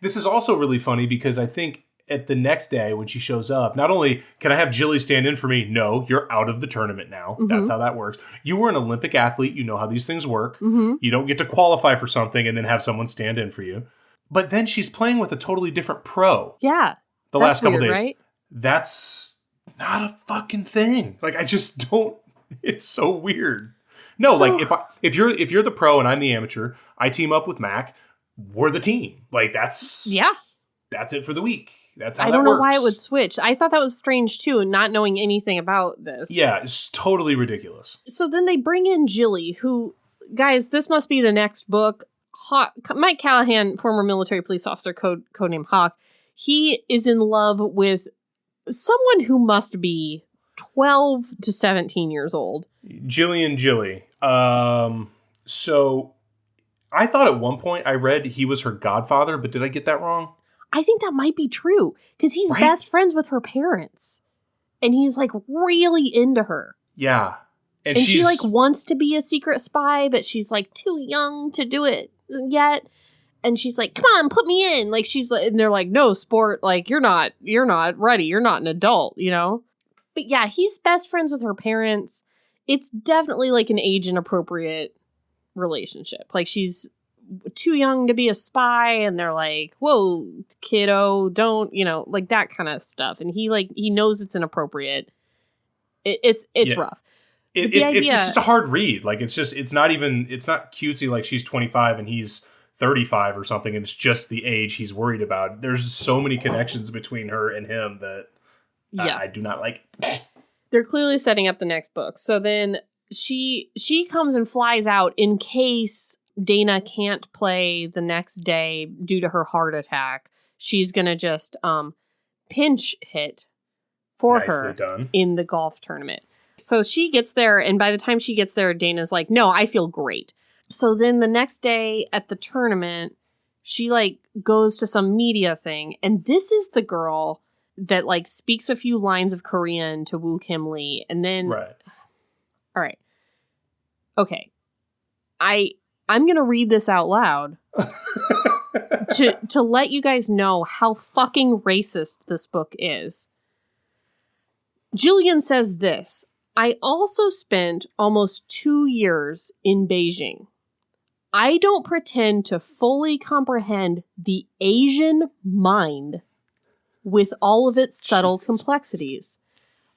this is also really funny because I think at the next day when she shows up, not only can I have Jilly stand in for me, no, you're out of the tournament now. That's how that works. You were an Olympic athlete. You know how these things work. You don't get to qualify for something and then have someone stand in for you. But then she's playing with a totally different pro. Yeah. The last couple days. Right? That's not a fucking thing. Like, I just don't... It's so weird. No, like, if you're the pro and I'm the amateur, I team up with Mac, we're the team. Like, that's... Yeah. That's it for the week. That's how that works. I don't know why it would switch. I thought that was strange, too, not knowing anything about this. Yeah, it's totally ridiculous. So then they bring in Jilly, who... Guys, this must be the next book. Mike Callahan, former military police officer, codename Hawk, he is in love with someone who must be 12 to 17 years old. Jilly. So I thought at one point I read he was her godfather, but did I get that wrong? I think that might be true because he's best friends with her parents. And he's like really into her. Yeah. And she like wants to be a secret spy, but she's like too young to do it yet. And she's like, come on, put me in. Like and they're like, no, sport, like you're not ready. You're not an adult, you know? But yeah, he's best friends with her parents. It's definitely like an age inappropriate relationship. Like she's too young to be a spy. And they're like, whoa, kiddo, don't, like that kind of stuff. And he knows it's inappropriate. It's rough. It's just a hard read. Like it's not cutesy like she's 25 and he's 35 or something, and it's just the age he's worried about. There's so many connections between her and him that I do not like. They're clearly setting up the next book. So then she comes and flies out in case Dana can't play the next day due to her heart attack. She's gonna just pinch hit for her in the golf tournament. So she gets there, and by the time she gets there, Dana's like, no, I feel great. So then the next day at the tournament, she, like, goes to some media thing, and this is the girl that, like, speaks a few lines of Korean to Woo Kim Lee, and then... Right. All right. Okay. I'm gonna read this out loud to let you guys know how fucking racist this book is. Jillian says this: I also spent almost 2 years in Beijing. I don't pretend to fully comprehend the Asian mind with all of its subtle complexities,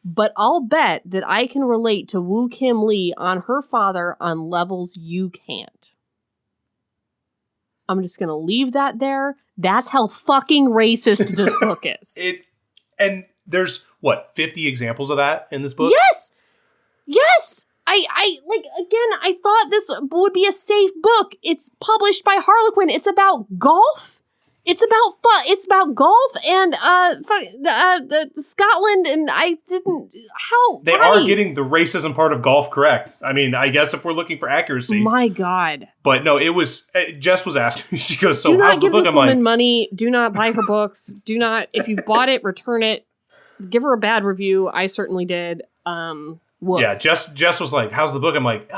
but I'll bet that I can relate to Woo Kim Lee on her father on levels you can't. I'm just going to leave that there. That's how fucking racist this book is. And there's, 50 examples of that in this book? Yes! I thought this would be a safe book. It's published by Harlequin. It's about golf. It's about fun. It's about golf and Scotland, and I didn't. How they are getting the racism part of golf correct. I mean, I guess if we're looking for accuracy, my God. But no, it was Jess was asking me. She goes, "So do how's not give the book?" this I'm woman like, money. Do not buy her books. Do not. If you've bought it, return it. Give her a bad review. I certainly did. Woof. Yeah, Jess was like, "How's the book?" I'm like,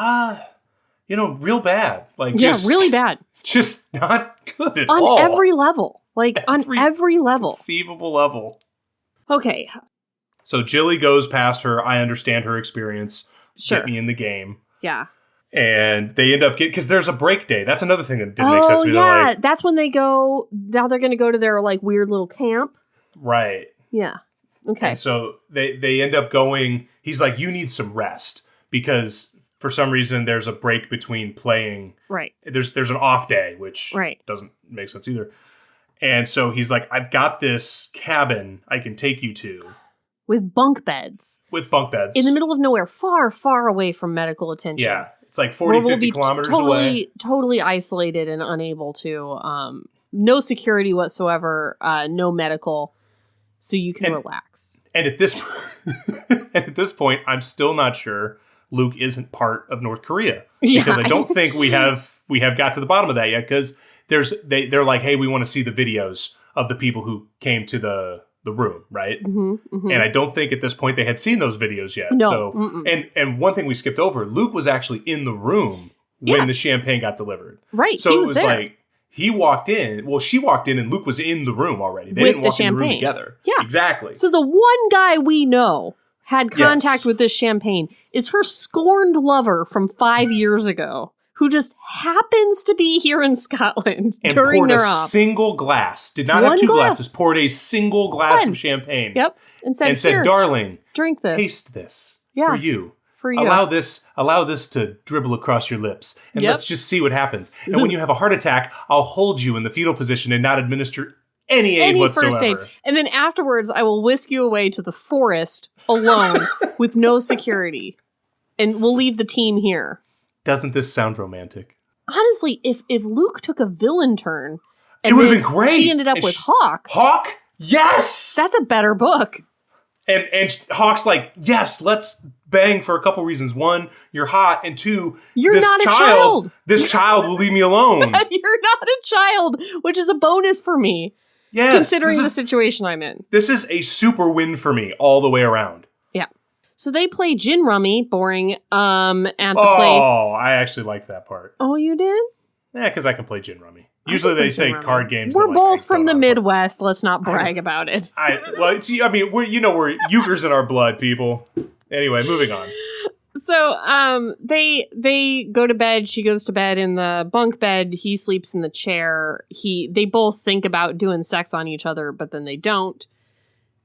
real bad. Like, really bad. Just not good at on all. On every level. Like, on every level. Conceivable level. Okay. So Jilly goes past her. I understand her experience. Sure. Get me in the game. Yeah. And they end up because there's a break day. That's another thing that didn't make sense to me. Yeah. Like, that's when they go. Now they're going to go to their, like, weird little camp. Right. Yeah. Okay. And so they end up going. He's like, you need some rest because for some reason there's a break between playing. Right. There's an off day, which doesn't make sense either. And so he's like, I've got this cabin I can take you to. With bunk beds. In the middle of nowhere, far, far away from medical attention. Yeah. It's like 40, 50 kilometers away. Totally isolated and unable to. No security whatsoever. No medical. So you can relax. And at this point, I'm still not sure Luke isn't part of North Korea. Because I don't think we have got to the bottom of that yet. Because they're like, hey, we want to see the videos of the people who came to the room, right? Mm-hmm, mm-hmm. And I don't think at this point they had seen those videos yet. No. So and one thing we skipped over, Luke was actually in the room when the champagne got delivered. Right. So it was there. Like he walked in. Well, she walked in and Luke was in the room already. They didn't walk in the room together. Yeah. Exactly. So the one guy we know had contact with this champagne is her scorned lover from 5 years ago, who just happens to be here in Scotland and during poured their a single glass. Did not have two glasses. Poured a single glass of champagne. Yep. And said, darling, drink this. Taste this for you. For you. Allow this to dribble across your lips. And let's just see what happens. And when you have a heart attack, I'll hold you in the fetal position and not administer any aid whatsoever. First aid. And then afterwards, I will whisk you away to the forest alone with no security. And we'll leave the team here. Doesn't this sound romantic? Honestly, if Luke took a villain turn, and it would have been great. She ended up with Hawk. Hawk? Yes! That's a better book. And Hawk's like, yes, let's bang for a couple reasons. One, you're hot, and two, you're not a child. This child will leave me alone. You're not a child, which is a bonus for me. Yes. Considering the situation I'm in. This is a super win for me all the way around. Yeah. So they play gin rummy, boring, at the place. Oh, I actually liked that part. Oh, you did? Yeah, because I can play gin rummy. Usually they say card games. We're both from the Midwest. Let's not brag about it. We're euchre's in our blood, people. Anyway, moving on. So they go to bed. She goes to bed in the bunk bed. He sleeps in the chair. They both think about doing sex on each other, but then they don't.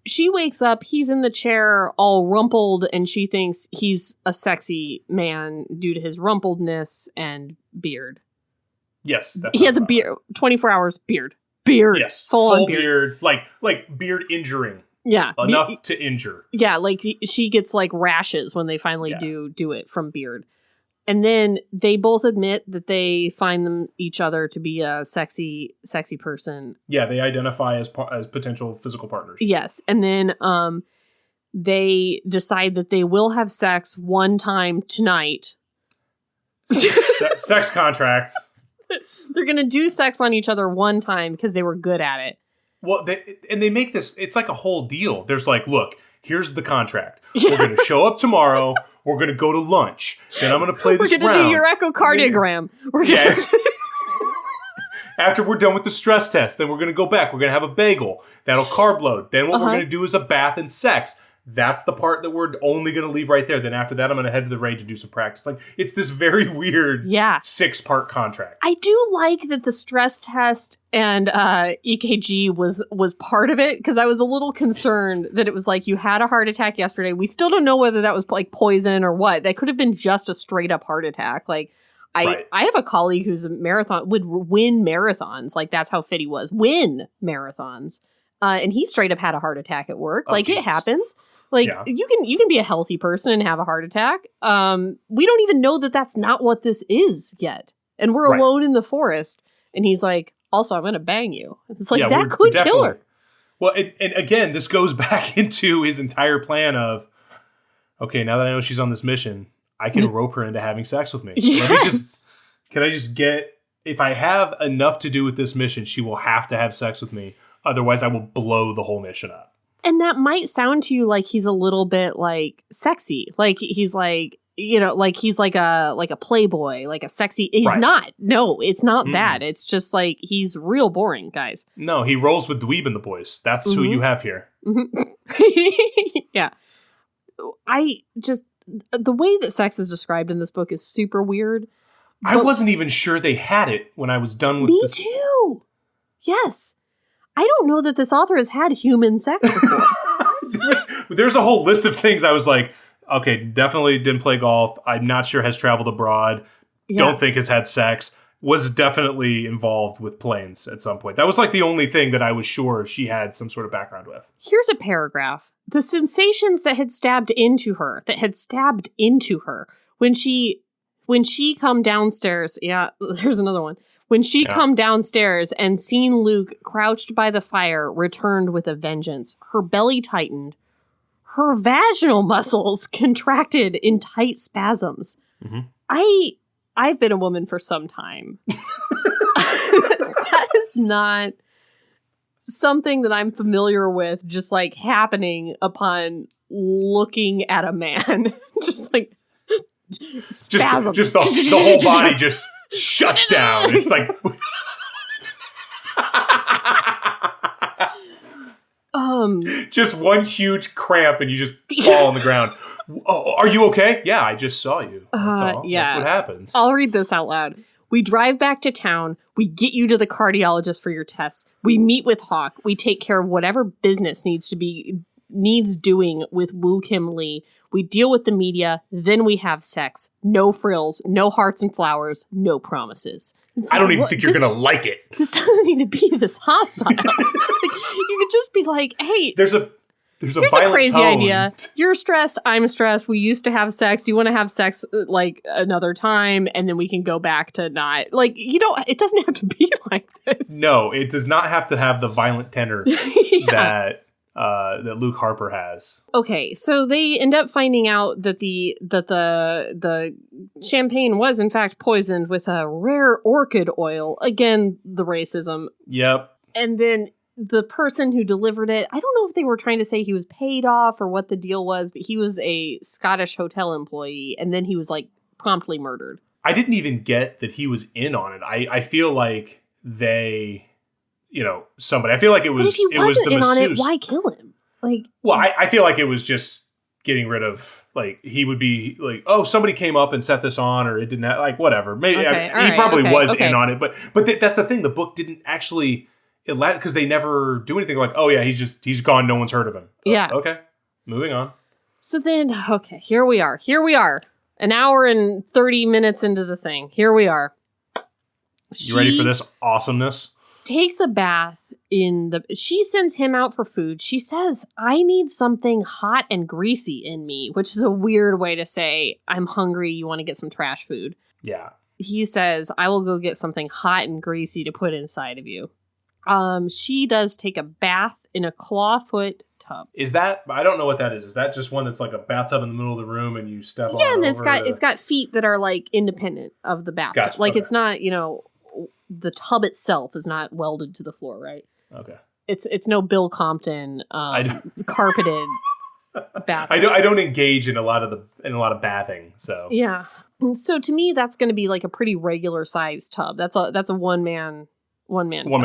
She wakes up. He's in the chair all rumpled, and she thinks he's a sexy man due to his rumpledness and beard. Yes. He has a beard. 24 hours beard. Beard. Yes. Full beard. Like beard injuring. Yeah. Enough to injure. Yeah, like she gets like rashes when they finally do it from beard. And then they both admit that they find each other to be a sexy person. Yeah, they identify as potential physical partners. Yes. And then they decide that they will have sex one time tonight. Sex contracts. They're going to do sex on each other one time because they were good at it. Well, they make this, it's like a whole deal. There's like, look, here's the contract. We're going to show up tomorrow. We're going to go to lunch. Then I'm going to play this round. We're going to do your echocardiogram. After we're done with the stress test, then we're going to go back. We're going to have a bagel. That'll carb load. Then what we're going to do is a bath and sex. That's the part that we're only going to leave right there. Then after that, I'm going to head to the range and do some practice. Like, it's this very weird 6-part contract. I do like that the stress test and EKG was part of it, because I was a little concerned that it was like, you had a heart attack yesterday. We still don't know whether that was like poison or what. That could have been just a straight up heart attack. Like, I have a colleague who's would win marathons. Like, that's how fit he was. Win marathons. And he straight up had a heart attack at work. Jesus. It happens. Like, you can be a healthy person and have a heart attack. We don't even know that that's not what this is yet. And we're alone in the forest. And he's like, also, I'm going to bang you. It's like, Yeah, that could kill her. Well, and again, this goes back into his entire plan of, okay, now that I know she's on this mission, I can rope her into having sex with me. Yes. Can I just get, if I have enough to do with this mission, she will have to have sex with me. Otherwise, I will blow the whole mission up. And that might sound to you like he's a little bit like sexy. Like he's like, you know, like he's like a playboy, like a sexy. He's Right. not. No, it's not that. It's just like he's real boring, guys. No, he rolls with dweeb in the boys. That's who you have here. Yeah. The way that sex is described in this book is super weird. I wasn't even sure they had it when I was done with this. Me too. Yes. I don't know that this author has had human sex before. There's a whole list of things I was like, okay, definitely didn't play golf. I'm not sure has traveled abroad. Yeah. Don't think has had sex. Was definitely involved with planes at some point. That was like the only thing that I was sure she had some sort of background with. Here's a paragraph. The sensations that had stabbed into her, when she come downstairs. Yeah, there's another one. When she come downstairs and seen Luke crouched by the fire, returned with a vengeance. Her belly tightened. Her vaginal muscles contracted in tight spasms. Mm-hmm. I've been a woman for some time. That is not something that I'm familiar with, just like happening upon looking at a man. Just like spasms. Just the whole body just shuts down. It's like just one huge cramp and you just fall on the ground. Oh, are you okay? Yeah, I just saw you. That's all. Yeah. That's what happens. I'll read this out loud. We drive back to town. We get you to the cardiologist for your tests. We meet with Hawk. We take care of whatever business needs doing with Woo Kim Lee. We deal with the media. Then we have sex. No frills, no hearts and flowers, no promises. I don't even think you're going to like it. This doesn't need to be this hostile. Like, you could just be like, hey, Here's a crazy tone. idea. You're stressed. I'm stressed. We used to have sex. Do you want to have sex like another time? And then we can go back to not like, it doesn't have to be like this. No, it does not have to have the violent tenor that Luke Harper has. Okay, so they end up finding out that the champagne was in fact poisoned with a rare orchid oil. Again, the racism. Yep. And then the person who delivered it, I don't know if they were trying to say he was paid off or what the deal was, but he was a Scottish hotel employee, and then he was like promptly murdered. I didn't even get that he was in on it. I feel like they, somebody. I feel like it was. But if he wasn't in on it, why kill him? Like, well, I feel like it was just getting rid of, like, he would be like, oh, somebody came up and set this on, or it didn't have, like, whatever. Maybe he probably was in on it, but that's the thing. The book didn't actually. Because they never do anything like, oh yeah, he's gone, no one's heard of him. Yeah. Okay, moving on. So then, here we are. An hour and 30 minutes into the thing. Here we are. You ready for this awesomeness? Takes a bath she sends him out for food. She says, I need something hot and greasy in me, which is a weird way to say, I'm hungry, you want to get some trash food. Yeah. He says, I will go get something hot and greasy to put inside of you. She does take a bath in a clawfoot tub. Is that? I don't know what that is. Is that just one that's like a bathtub in the middle of the room and you step on? Yeah, and it's got feet that are like independent of the bathtub. Gotcha. Like, okay. It's not, the tub itself is not welded to the floor, right? Okay. It's no Bill Compton carpeted bath. I don't engage in a lot of bathing. So yeah. So to me, that's going to be like a pretty regular sized tub. That's a one man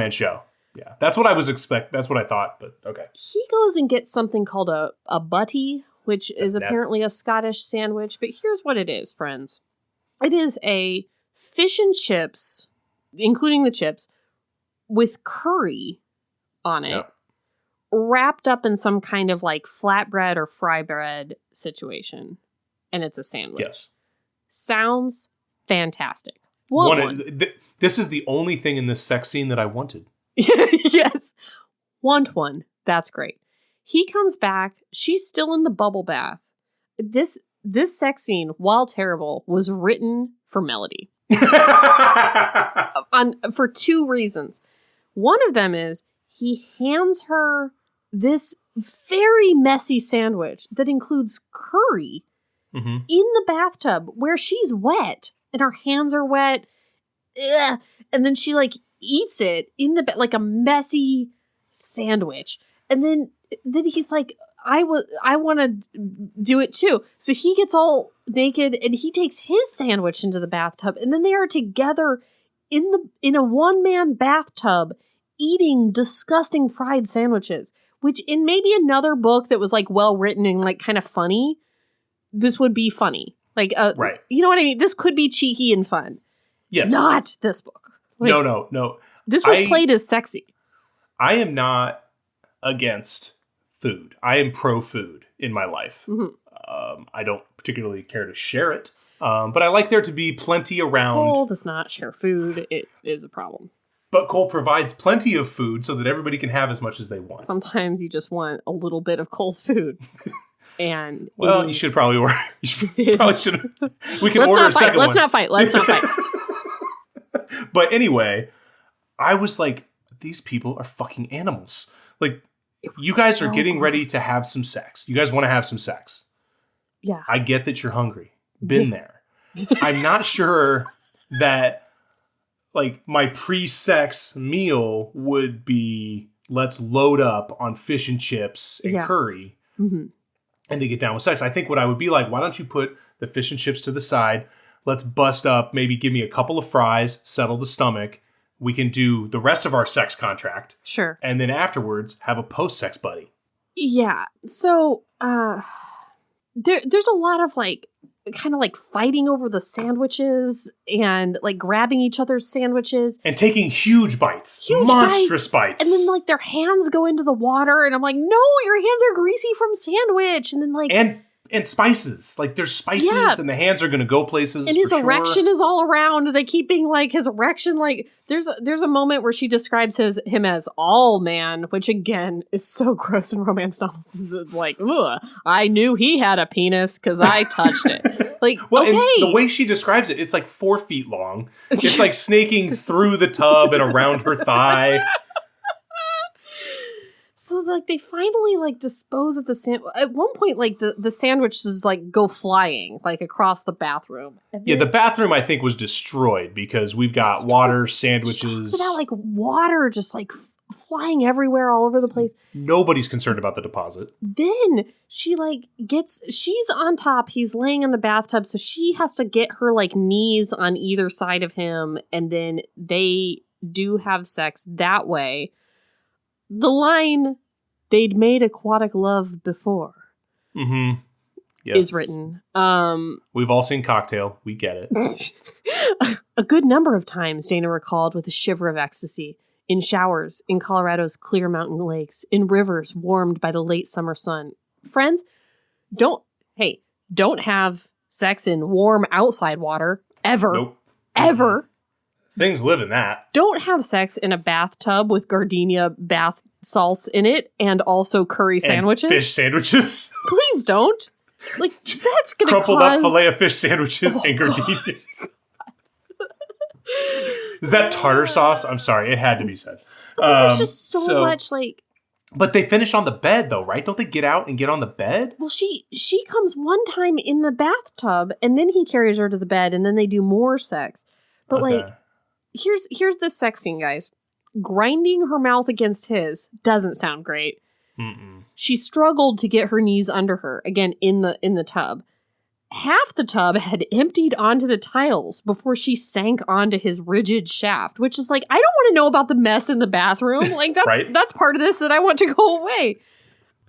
show. Yeah, that's what I was That's what I thought. But okay. He goes and gets something called a butty, which is apparently a Scottish sandwich. But here's what it is, friends. It is a fish and chips, including the chips, with curry on it, wrapped up in some kind of like flatbread or fry bread situation. And it's a sandwich. Yes. Sounds fantastic. This is the only thing in this sex scene that I wanted. Yes. Want one. That's great. He comes back. She's still in the bubble bath. This sex scene, while terrible, was written for Melody. For two reasons. One of them is he hands her this very messy sandwich that includes curry in the bathtub where she's wet and her hands are wet. Ugh. And then she like eats it in the like a messy sandwich. And then he's like, I want to do it too. So he gets all naked and he takes his sandwich into the bathtub. And then they are together in a one-man bathtub eating disgusting fried sandwiches, which in maybe another book that was like well written and like kind of funny, this would be funny. Like, right. You know what I mean? This could be cheeky and fun. Yes. Not this book. Like, No. This was played as sexy. I am not against food. I am pro food in my life. I don't particularly care to share it, but I like there to be plenty around. Cole does not share food. It is a problem. But Cole provides plenty of food so that everybody can have as much as they want. Sometimes you just want a little bit of Cole's food. And well, you should probably order. We can order a second one. Let's not fight. But anyway, I was like, these people are fucking animals. Like, you guys are getting ready to have some sex. You guys want to have some sex. Yeah. I get that you're hungry. Been there. I'm not sure that, like, my pre-sex meal would be, let's load up on fish and chips and curry and to get down with sex. I think what I would be like, why don't you put the fish and chips to the side? Let's bust up, maybe give me a couple of fries, settle the stomach. We can do the rest of our sex contract. Sure. And then afterwards, have a post-sex buddy. Yeah. So, there's a lot of, like, kind of, like, fighting over the sandwiches and, like, grabbing each other's sandwiches. And taking huge bites. Monstrous bites. And then, like, their hands go into the water. And I'm like, no, your hands are greasy from sandwich. And then, like... And spices. Like, there's spices and the hands are going to go places. And his erection is all around. They keep being like, his erection, like, there's a moment where she describes him as all man, which again is so gross in romance novels. It's like, ugh, I knew he had a penis because I touched it. Like, well, okay. And the way she describes it, it's like 4 feet long. It's like snaking through the tub and around her thigh. So, like, they finally, like, dispose of the sandwich. At one point, like, the sandwiches, like, go flying, like, across the bathroom. Yeah, the bathroom, I think, was destroyed because we've got water, sandwiches. Talks about, like, water just, like, flying everywhere all over the place. Nobody's concerned about the deposit. Then she, like, she's on top. He's laying in the bathtub, so she has to get her, like, knees on either side of him, and then they do have sex that way. The line, they'd made aquatic love before, yes. is written. We've all seen Cocktail. We get it. A good number of times, Dana recalled with a shiver of ecstasy. In showers, in Colorado's clear mountain lakes, in rivers warmed by the late summer sun. Friends, don't have sex in warm outside water. Ever. Nope. Ever. Things live in that. Don't have sex in a bathtub with gardenia bath salts in it and also curry sandwiches. Fish sandwiches. Please don't. Like, that's going to cause... Crumpled up filet of fish sandwiches and gardenias. Is that tartar sauce? I'm sorry. It had to be said. There's just so much, like... But they finish on the bed, though, right? Don't they get out and get on the bed? Well, she comes one time in the bathtub, and then he carries her to the bed, and then they do more sex. But, like... Here's the sex scene, guys. Grinding her mouth against his doesn't sound great. She struggled to get her knees under her, again, in the tub. Half the tub had emptied onto the tiles before she sank onto his rigid shaft, which is like, I don't want to know about the mess in the bathroom. Like, that's right? That's part of this that I want to go away.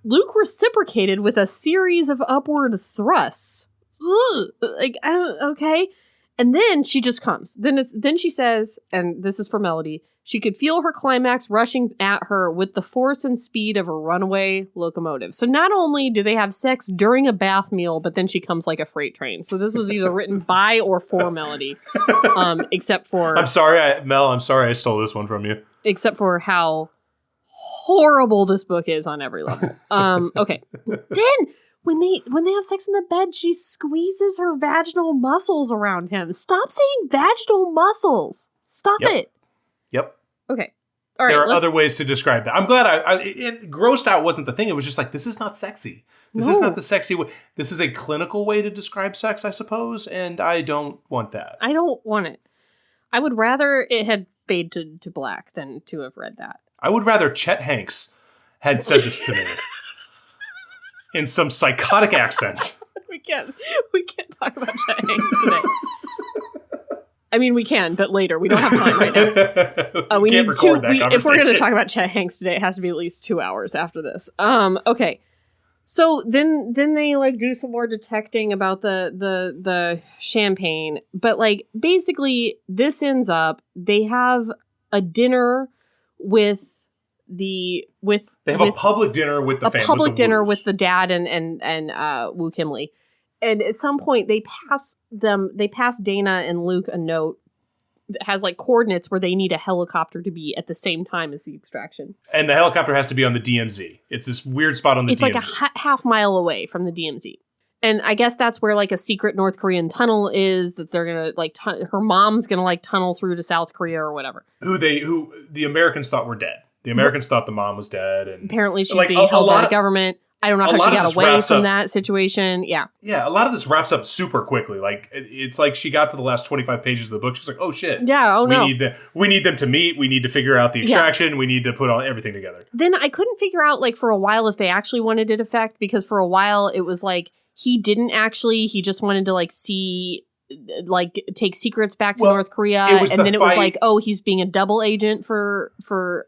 Luke reciprocated with a series of upward thrusts. Ugh. Like, okay. And then she just comes. Then she says, and this is for Melody, she could feel her climax rushing at her with the force and speed of a runaway locomotive. So not only do they have sex during a bath meal, but then she comes like a freight train. So this was either written by or for Melody. Except for... I'm sorry, Mel, I stole this one from you. Except for how horrible this book is on every level. Okay. Then... When they have sex in the bed, she squeezes her vaginal muscles around him. Stop saying vaginal muscles. Stop it. Yep. Okay. All right, there are other ways to describe that. I'm glad grossed out wasn't the thing. It was just like, this is not sexy. This is not the sexy way. This is a clinical way to describe sex, I suppose, and I don't want that. I don't want it. I would rather it had faded to black than to have read that. I would rather Chet Hanks had said this to me in some psychotic accent. We can't talk about Chet Hanks today. I mean, we can, but later. We don't have time right now. We can't record that conversation. If we're going to talk about Chet Hanks today, it has to be at least 2 hours after this. Okay. So then they like do some more detecting about the champagne, but like basically this ends up they have a dinner with a public dinner with the family. A public dinner with the dad and Woo Kim Lee. And at some point they pass Dana and Luke a note that has like coordinates where they need a helicopter to be at the same time as the extraction. And the helicopter has to be on the DMZ. It's this weird spot on the DMZ. It's like a half mile away from the DMZ. And I guess that's where like a secret North Korean tunnel is that they're going to like, her mom's going to like tunnel through to South Korea or whatever. Who the Americans thought were dead. The Americans thought the mom was dead. And apparently she's like, being held by the government. I don't know how she got away from that situation. Yeah. Yeah, a lot of this wraps up super quickly. Like, it's like she got to the last 25 pages of the book. She's like, oh, shit. Yeah, no. We need them to meet. We need to figure out the extraction. Yeah. We need to put all everything together. Then I couldn't figure out, like, for a while if they actually wanted it effect. Because for a while, it was like, he just wanted to, like, see, like, take secrets back to North Korea. And then it was like, oh, he's being a double agent for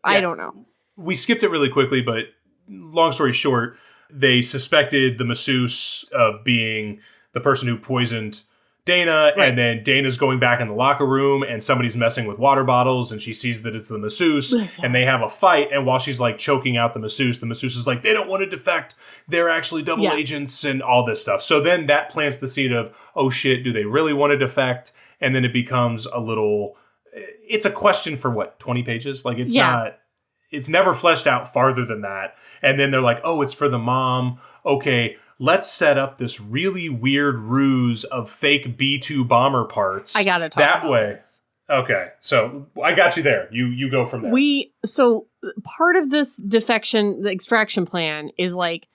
I don't know. We skipped it really quickly, but long story short, they suspected the masseuse of being the person who poisoned Dana, right. And then Dana's going back in the locker room, and somebody's messing with water bottles, and she sees that it's the masseuse, and they have a fight, and while she's, like, choking out the masseuse is like, they don't want to defect, they're actually double agents, and all this stuff. So then that plants the seed of, oh shit, do they really want to defect? And then it becomes it's a question for 20 pages? Like, it's never fleshed out farther than that. And then they're like, oh, it's for the mom. Okay, let's set up this really weird ruse of fake B-2 bomber parts. I gotta talk about this. Okay, so I got you there. You go from there. So part of this the extraction plan is like,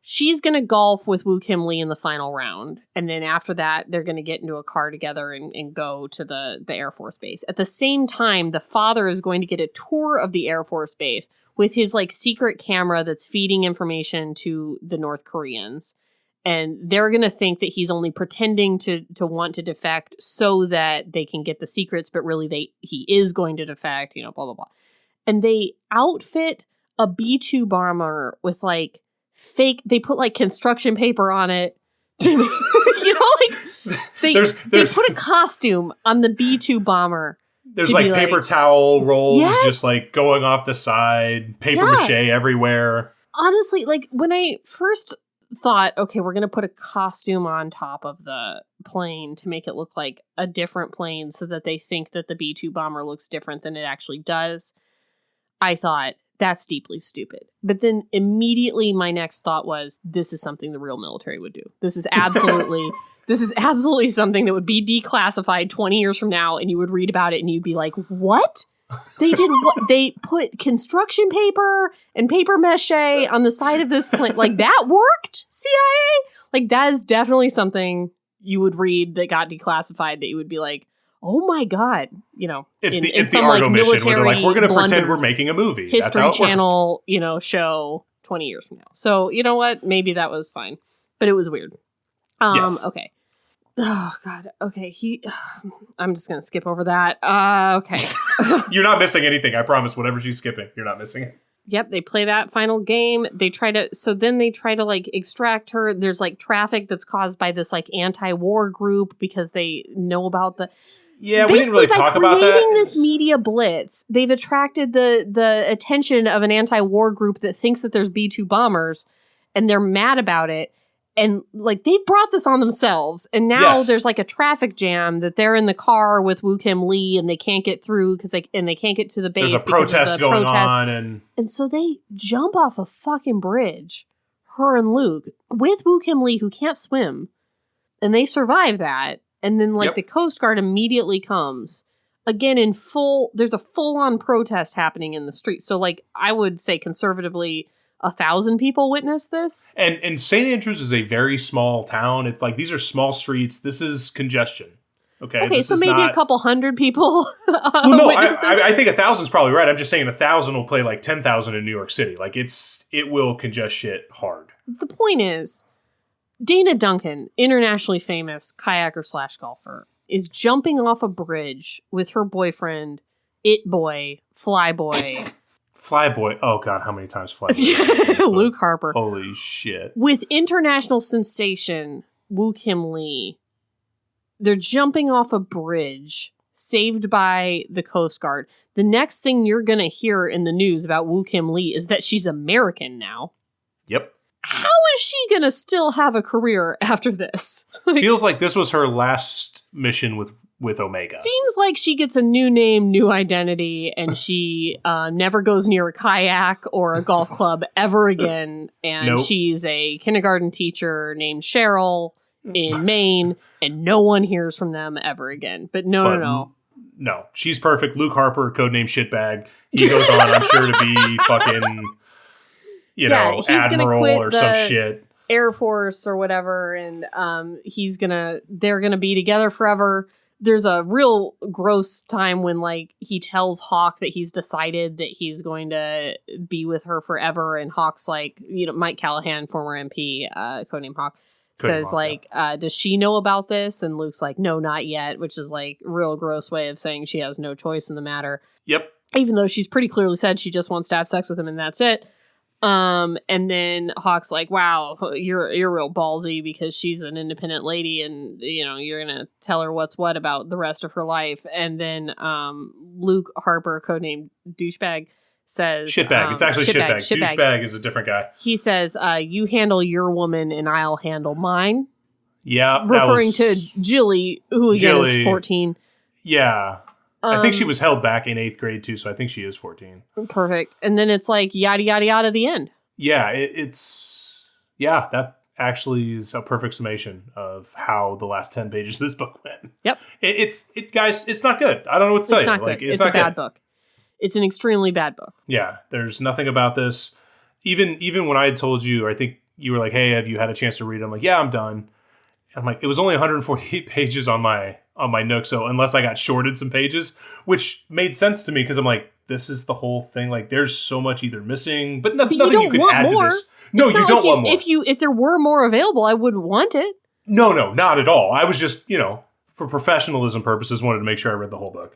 she's going to golf with Woo Kim Lee in the final round. And then after that, they're going to get into a car together and go to the Air Force Base. At the same time, the father is going to get a tour of the Air Force Base with his like secret camera that's feeding information to the North Koreans. And they're going to think that he's only pretending to want to defect so that they can get the secrets. But really, he is going to defect, blah, blah, blah. And they outfit a B-2 bomber with like, they put like construction paper on it they put a costume on the B-2 bomber. There's like paper towel rolls just like going off the side, paper mache everywhere. Honestly, like when I first thought, okay, we're going to put a costume on top of the plane to make it look like a different plane so that they think that the B-2 bomber looks different than it actually does, I thought, that's deeply stupid. But then immediately my next thought was, this is something the real military would do. This is absolutely something that would be declassified 20 years from now, and you would read about it and you'd be like, what? They did what? They put construction paper and paper mache on the side of this plane. Like, that worked, CIA? Like, that is definitely something you would read that got declassified that you would be like, oh my God, it's the Argo mission where they're like, we're going to pretend we're making a movie. History Channel, show 20 years from now. So, you know what? Maybe that was fine, but it was weird. Yes. Okay. Oh God. Okay. I'm just going to skip over that. Okay. You're not missing anything. I promise. Whatever she's skipping, you're not missing it. Yep, they play that final game. They try to like extract her. There's like traffic that's caused by this like anti-war group because they know about the. Yeah, we didn't really talk about that. By creating this media blitz, they've attracted the attention of an anti-war group that thinks that there's B-2 bombers, and they're mad about it. And like they brought this on themselves, and now there's like a traffic jam that they're in the car with Woo Kim Lee, and they can't get through because they can't get to the base. There's a protest going on, and so they jump off a fucking bridge, her and Luke, with Woo Kim Lee who can't swim, and they survive that. And then, like, the Coast Guard immediately comes again, there's a full-on protest happening in the street. So, like, I would say conservatively, 1,000 people witnessed this. And St. Andrews is a very small town. It's like, these are small streets. This is congestion. Okay, so maybe a couple hundred people. Well, no, I think 1,000 is probably right. I'm just saying 1,000 will play like 10,000 in New York City. Like it will congest shit hard. The point is, Dana Duncan, internationally famous kayaker/golfer, is jumping off a bridge with her boyfriend, Flyboy. Flyboy. Oh God, how many times Flyboy? Luke Harper. Holy shit. With international sensation Woo Kim Lee. They're jumping off a bridge, saved by the Coast Guard. The next thing you're going to hear in the news about Woo Kim Lee is that she's American now. Yep. How is she going to still have a career after this? Feels like this was her last mission with Omega. Seems like she gets a new name, new identity, and she never goes near a kayak or a golf club ever again. And She's a kindergarten teacher named Cheryl in Maine, and no one hears from them ever again. But no. No, she's perfect. Luke Harper, codename Shitbag. He goes on, I'm sure, to be fucking, admiral or some shit. Air Force or whatever, and they're gonna be together forever. There's a real gross time when, like, he tells Hawk that he's decided that he's going to be with her forever, and Hawk's like, Mike Callahan, former MP, codename Hawk, says, does she know about this? And Luke's like, no, not yet, which is like a real gross way of saying she has no choice in the matter. Yep. Even though she's pretty clearly said she just wants to have sex with him and that's it. And then Hawk's like, wow, you're real ballsy because she's an independent lady and, you're going to tell her what's what about the rest of her life. And then Luke Harper, codename Douchebag, says... Shitbag. It's actually Shitbag. Douchebag is a different guy. He says, you handle your woman and I'll handle mine. Yeah. Referring to Jilly, who again is 14. Yeah. I think she was held back in 8th grade too, so I think she is 14. Perfect. And then it's like yada, yada, yada, the end. Yeah, that actually is a perfect summation of how the last 10 pages of this book went. Yep. Guys, it's not good. I don't know what to tell you. Not good. It's a bad book. It's an extremely bad book. Yeah, there's nothing about this. Even when I had told you, or I think you were like, hey, have you had a chance to read it? I'm like, yeah, I'm done. I'm like, it was only 148 pages on my Nook, so unless I got shorted some pages, which made sense to me because I'm like, this is the whole thing. Like, there's so much either missing, but nothing you could add to this. No, you don't want more. If there were more available, I wouldn't want it. No, not at all. I was just, for professionalism purposes, wanted to make sure I read the whole book.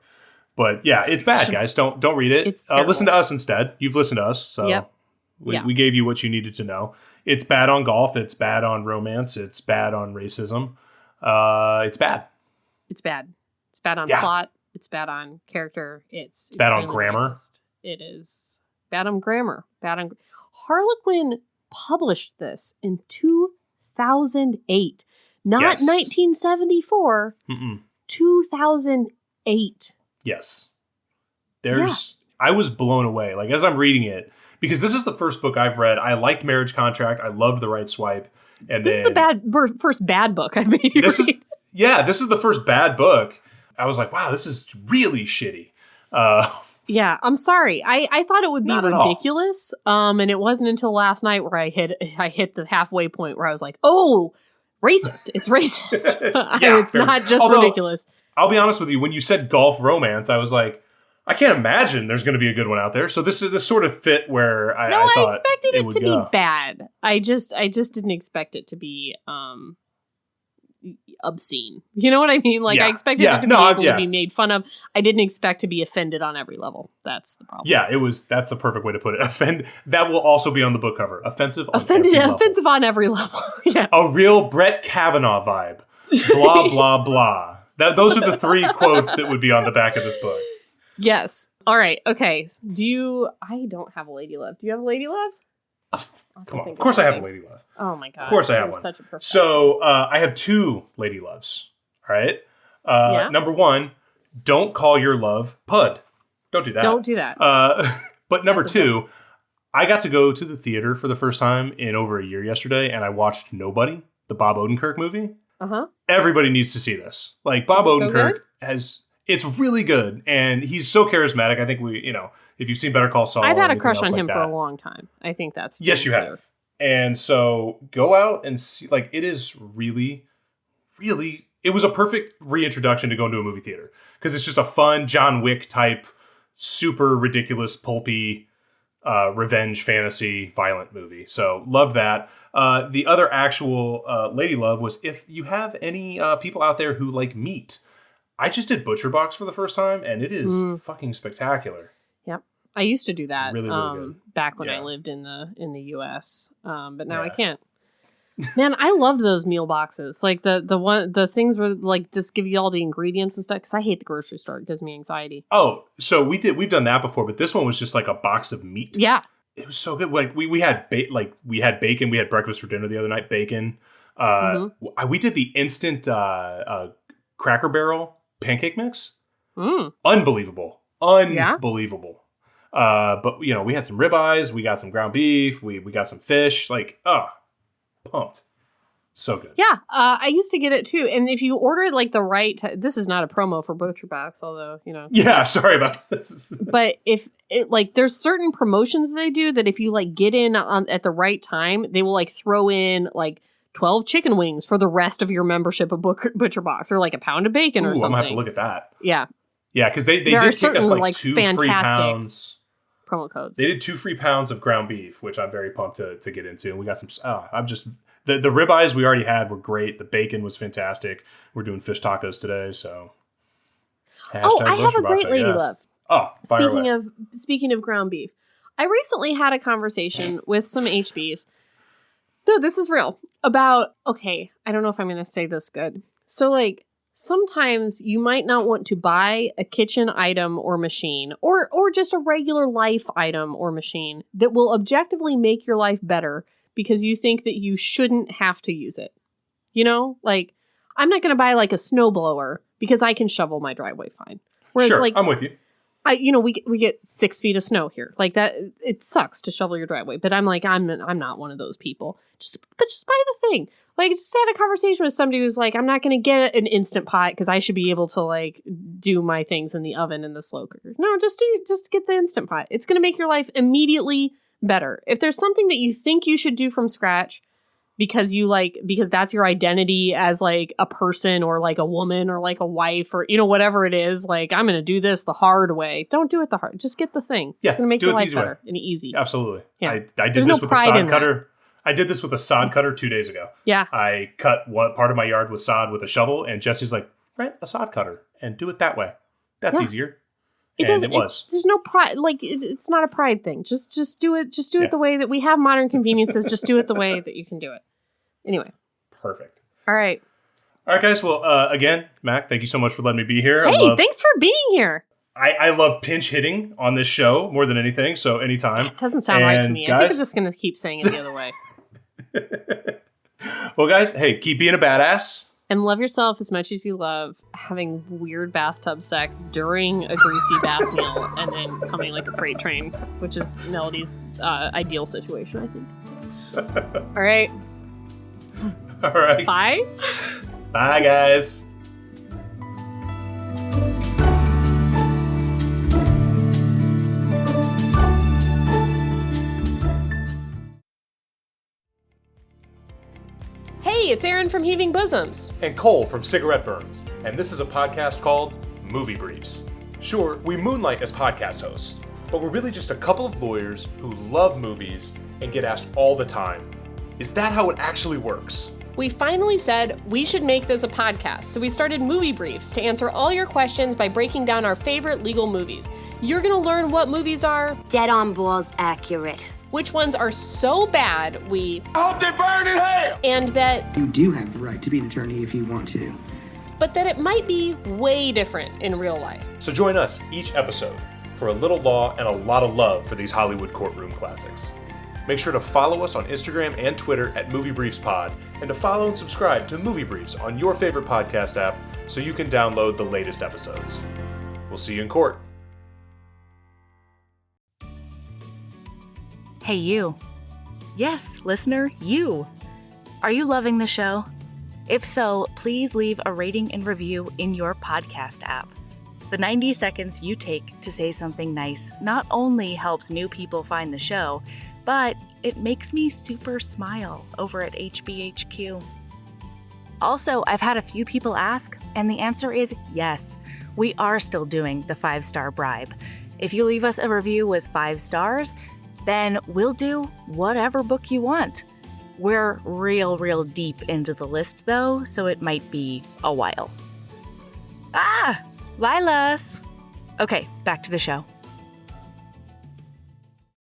But yeah, it's bad, guys. Don't read it. It's listen to us instead. You've listened to us, so yep. We gave you what you needed to know. It's bad on golf. It's bad on romance. It's bad on racism. It's bad. It's bad. It's bad on plot. It's bad on character. It's bad on grammar. Racist. It is bad on grammar. Harlequin published this in 2008, not 1974. 2008. Yes. I was blown away. Like, as I'm reading it, because this is the first book I've read. I liked Marriage Contract. I loved The Right Swipe. And this is the first bad book I've made you read. This is the first bad book. I was like, wow, this is really shitty. Yeah, I'm sorry. I thought it would be ridiculous. And it wasn't until last night where I hit the halfway point where I was like, oh, racist. It's racist. It's not just ridiculous. I'll be honest with you. When you said golf romance, I was like, I can't imagine there's going to be a good one out there. So this sort of fit where I thought expected it to be bad. I just didn't expect it to be obscene. You know what I mean? Like, I expected it to be able to be made fun of. I didn't expect to be offended on every level. That's the problem. Yeah, that's a perfect way to put it. That will also be on the book cover. Offensive on every level. Yeah. A real Brett Kavanaugh vibe. Blah, blah, blah. Those are the 3 quotes that would be on the back of this book. Yes. All right. Okay. I don't have a lady love. Do you have a lady love? Come on. Of course I have a lady love. Oh my God. Of course I have one. Such a perfect. So I have 2 lady loves. All right. Number 1, don't call your love Pud. Don't do that. Don't do that. But number 2, I got to go to the theater for the first time in over a year yesterday, and I watched Nobody, the Bob Odenkirk movie. Uh-huh. Everybody needs to see this. Like, Bob Odenkirk has... It's really good, and he's so charismatic. I think if you've seen Better Call Saul, I've had a crush on him for a long time. I think that's yes, you have. And so go out and see. Like, it is really, really. It was a perfect reintroduction to go into a movie theater because it's just a fun John Wick type, super ridiculous, pulpy, revenge fantasy violent movie. So love that. The other actual lady love was if you have any people out there who like meat. I just did Butcher Box for the first time, and it is fucking spectacular. Yep, I used to do that really, really good. Back when I lived in the U.S., but now I can't. Man, I loved those meal boxes, like the things where like just give you all the ingredients and stuff. Because I hate the grocery store; it gives me anxiety. Oh, so we've done that before, but this one was just like a box of meat. Yeah, it was so good. Like we had bacon. We had breakfast for dinner the other night. Bacon. We did the instant Cracker Barrel pancake mix. Unbelievable. But we had some ribeyes, we got some ground beef, we got some fish. Like, pumped. So good. Yeah, I used to get it too. And if you ordered like the right, this is not a promo for Butcher Box, although Yeah, sorry about this. But if it like, there's certain promotions they do that if you like get in at the right time, they will like throw in like 12 chicken wings for the rest of your membership of Butcher Box, or like a pound of bacon or something. I'm gonna have to look at that. Yeah. Yeah, because they did kick us like 2 free pounds. Promo codes. They did 2 free pounds of ground beef, which I'm very pumped to get into. And we got some, the ribeyes we already had were great. The bacon was fantastic. We're doing fish tacos today, so. I have a great lady love. Oh, speaking of ground beef, I recently had a conversation with some HBs. No, this is real. About, okay, I don't know if I'm going to say this good. So, like, sometimes you might not want to buy a kitchen item or machine, or just a regular life item or machine that will objectively make your life better because you think that you shouldn't have to use it. Like, I'm not going to buy, like, a snowblower because I can shovel my driveway fine. Whereas, sure, like, I'm with you. We get 6 feet of snow here. Like that, it sucks to shovel your driveway. But I'm like, I'm not one of those people. Just buy the thing. Like, I just had a conversation with somebody who's like, I'm not going to get an Instant Pot because I should be able to like do my things in the oven and the slow cooker. No, just get the Instant Pot. It's going to make your life immediately better. If there's something that you think you should do from scratch because that's your identity as like a person or like a woman or like a wife or whatever it is, like, I'm going to do this the hard way. Don't do it the hard. Just get the thing. Yeah, it's going to make your life better and easy. Absolutely. Yeah. I did this with a sod cutter. I did this with a sod cutter 2 days ago. Yeah. I cut one part of my yard with sod with a shovel, and Jesse's like, rent a sod cutter and do it that way. That's easier. It was. There's no pride. Like, it's not a pride thing. Just do it. Just do it the way that we have modern conveniences. Just do it the way that you can do it. Anyway. Perfect. All right, guys. Well, again, Mac, thank you so much for letting me be here. Hey, thanks for being here. I love pinch hitting on this show more than anything, so anytime. It doesn't sound right to me. I think I'm just going to keep saying it the other way. Well, guys, hey, keep being a badass. And love yourself as much as you love having weird bathtub sex during a greasy bath meal and then coming like a freight train, which is Melody's ideal situation, I think. All right. All right. Bye. Bye, guys. Hey, it's Erin from Heaving Bosoms. And Cole from Cigarette Burns. And this is a podcast called Movie Briefs. Sure, we moonlight as podcast hosts, but we're really just a couple of lawyers who love movies and get asked all the time, is that how it actually works? We finally said we should make this a podcast, so we started Movie Briefs to answer all your questions by breaking down our favorite legal movies. You're going to learn what movies are dead on balls accurate, which ones are so bad I hope they burn in hell! And that you do have the right to be an attorney if you want to. But that it might be way different in real life. So join us each episode for a little law and a lot of love for these Hollywood courtroom classics. Make sure to follow us on Instagram and Twitter at Movie Briefs Pod, and to follow and subscribe to Movie Briefs on your favorite podcast app so you can download the latest episodes. We'll see you in court. Hey, you. Yes, listener, you. Are you loving the show? If so, please leave a rating and review in your podcast app. The 90 seconds you take to say something nice not only helps new people find the show, but it makes me super smile over at HBHQ. Also, I've had a few people ask, and the answer is yes. We are still doing the 5-star bribe. If you leave us a review with 5 stars, then we'll do whatever book you want. We're real deep into the list though, so it might be a while. Lilas! Okay, back to the show.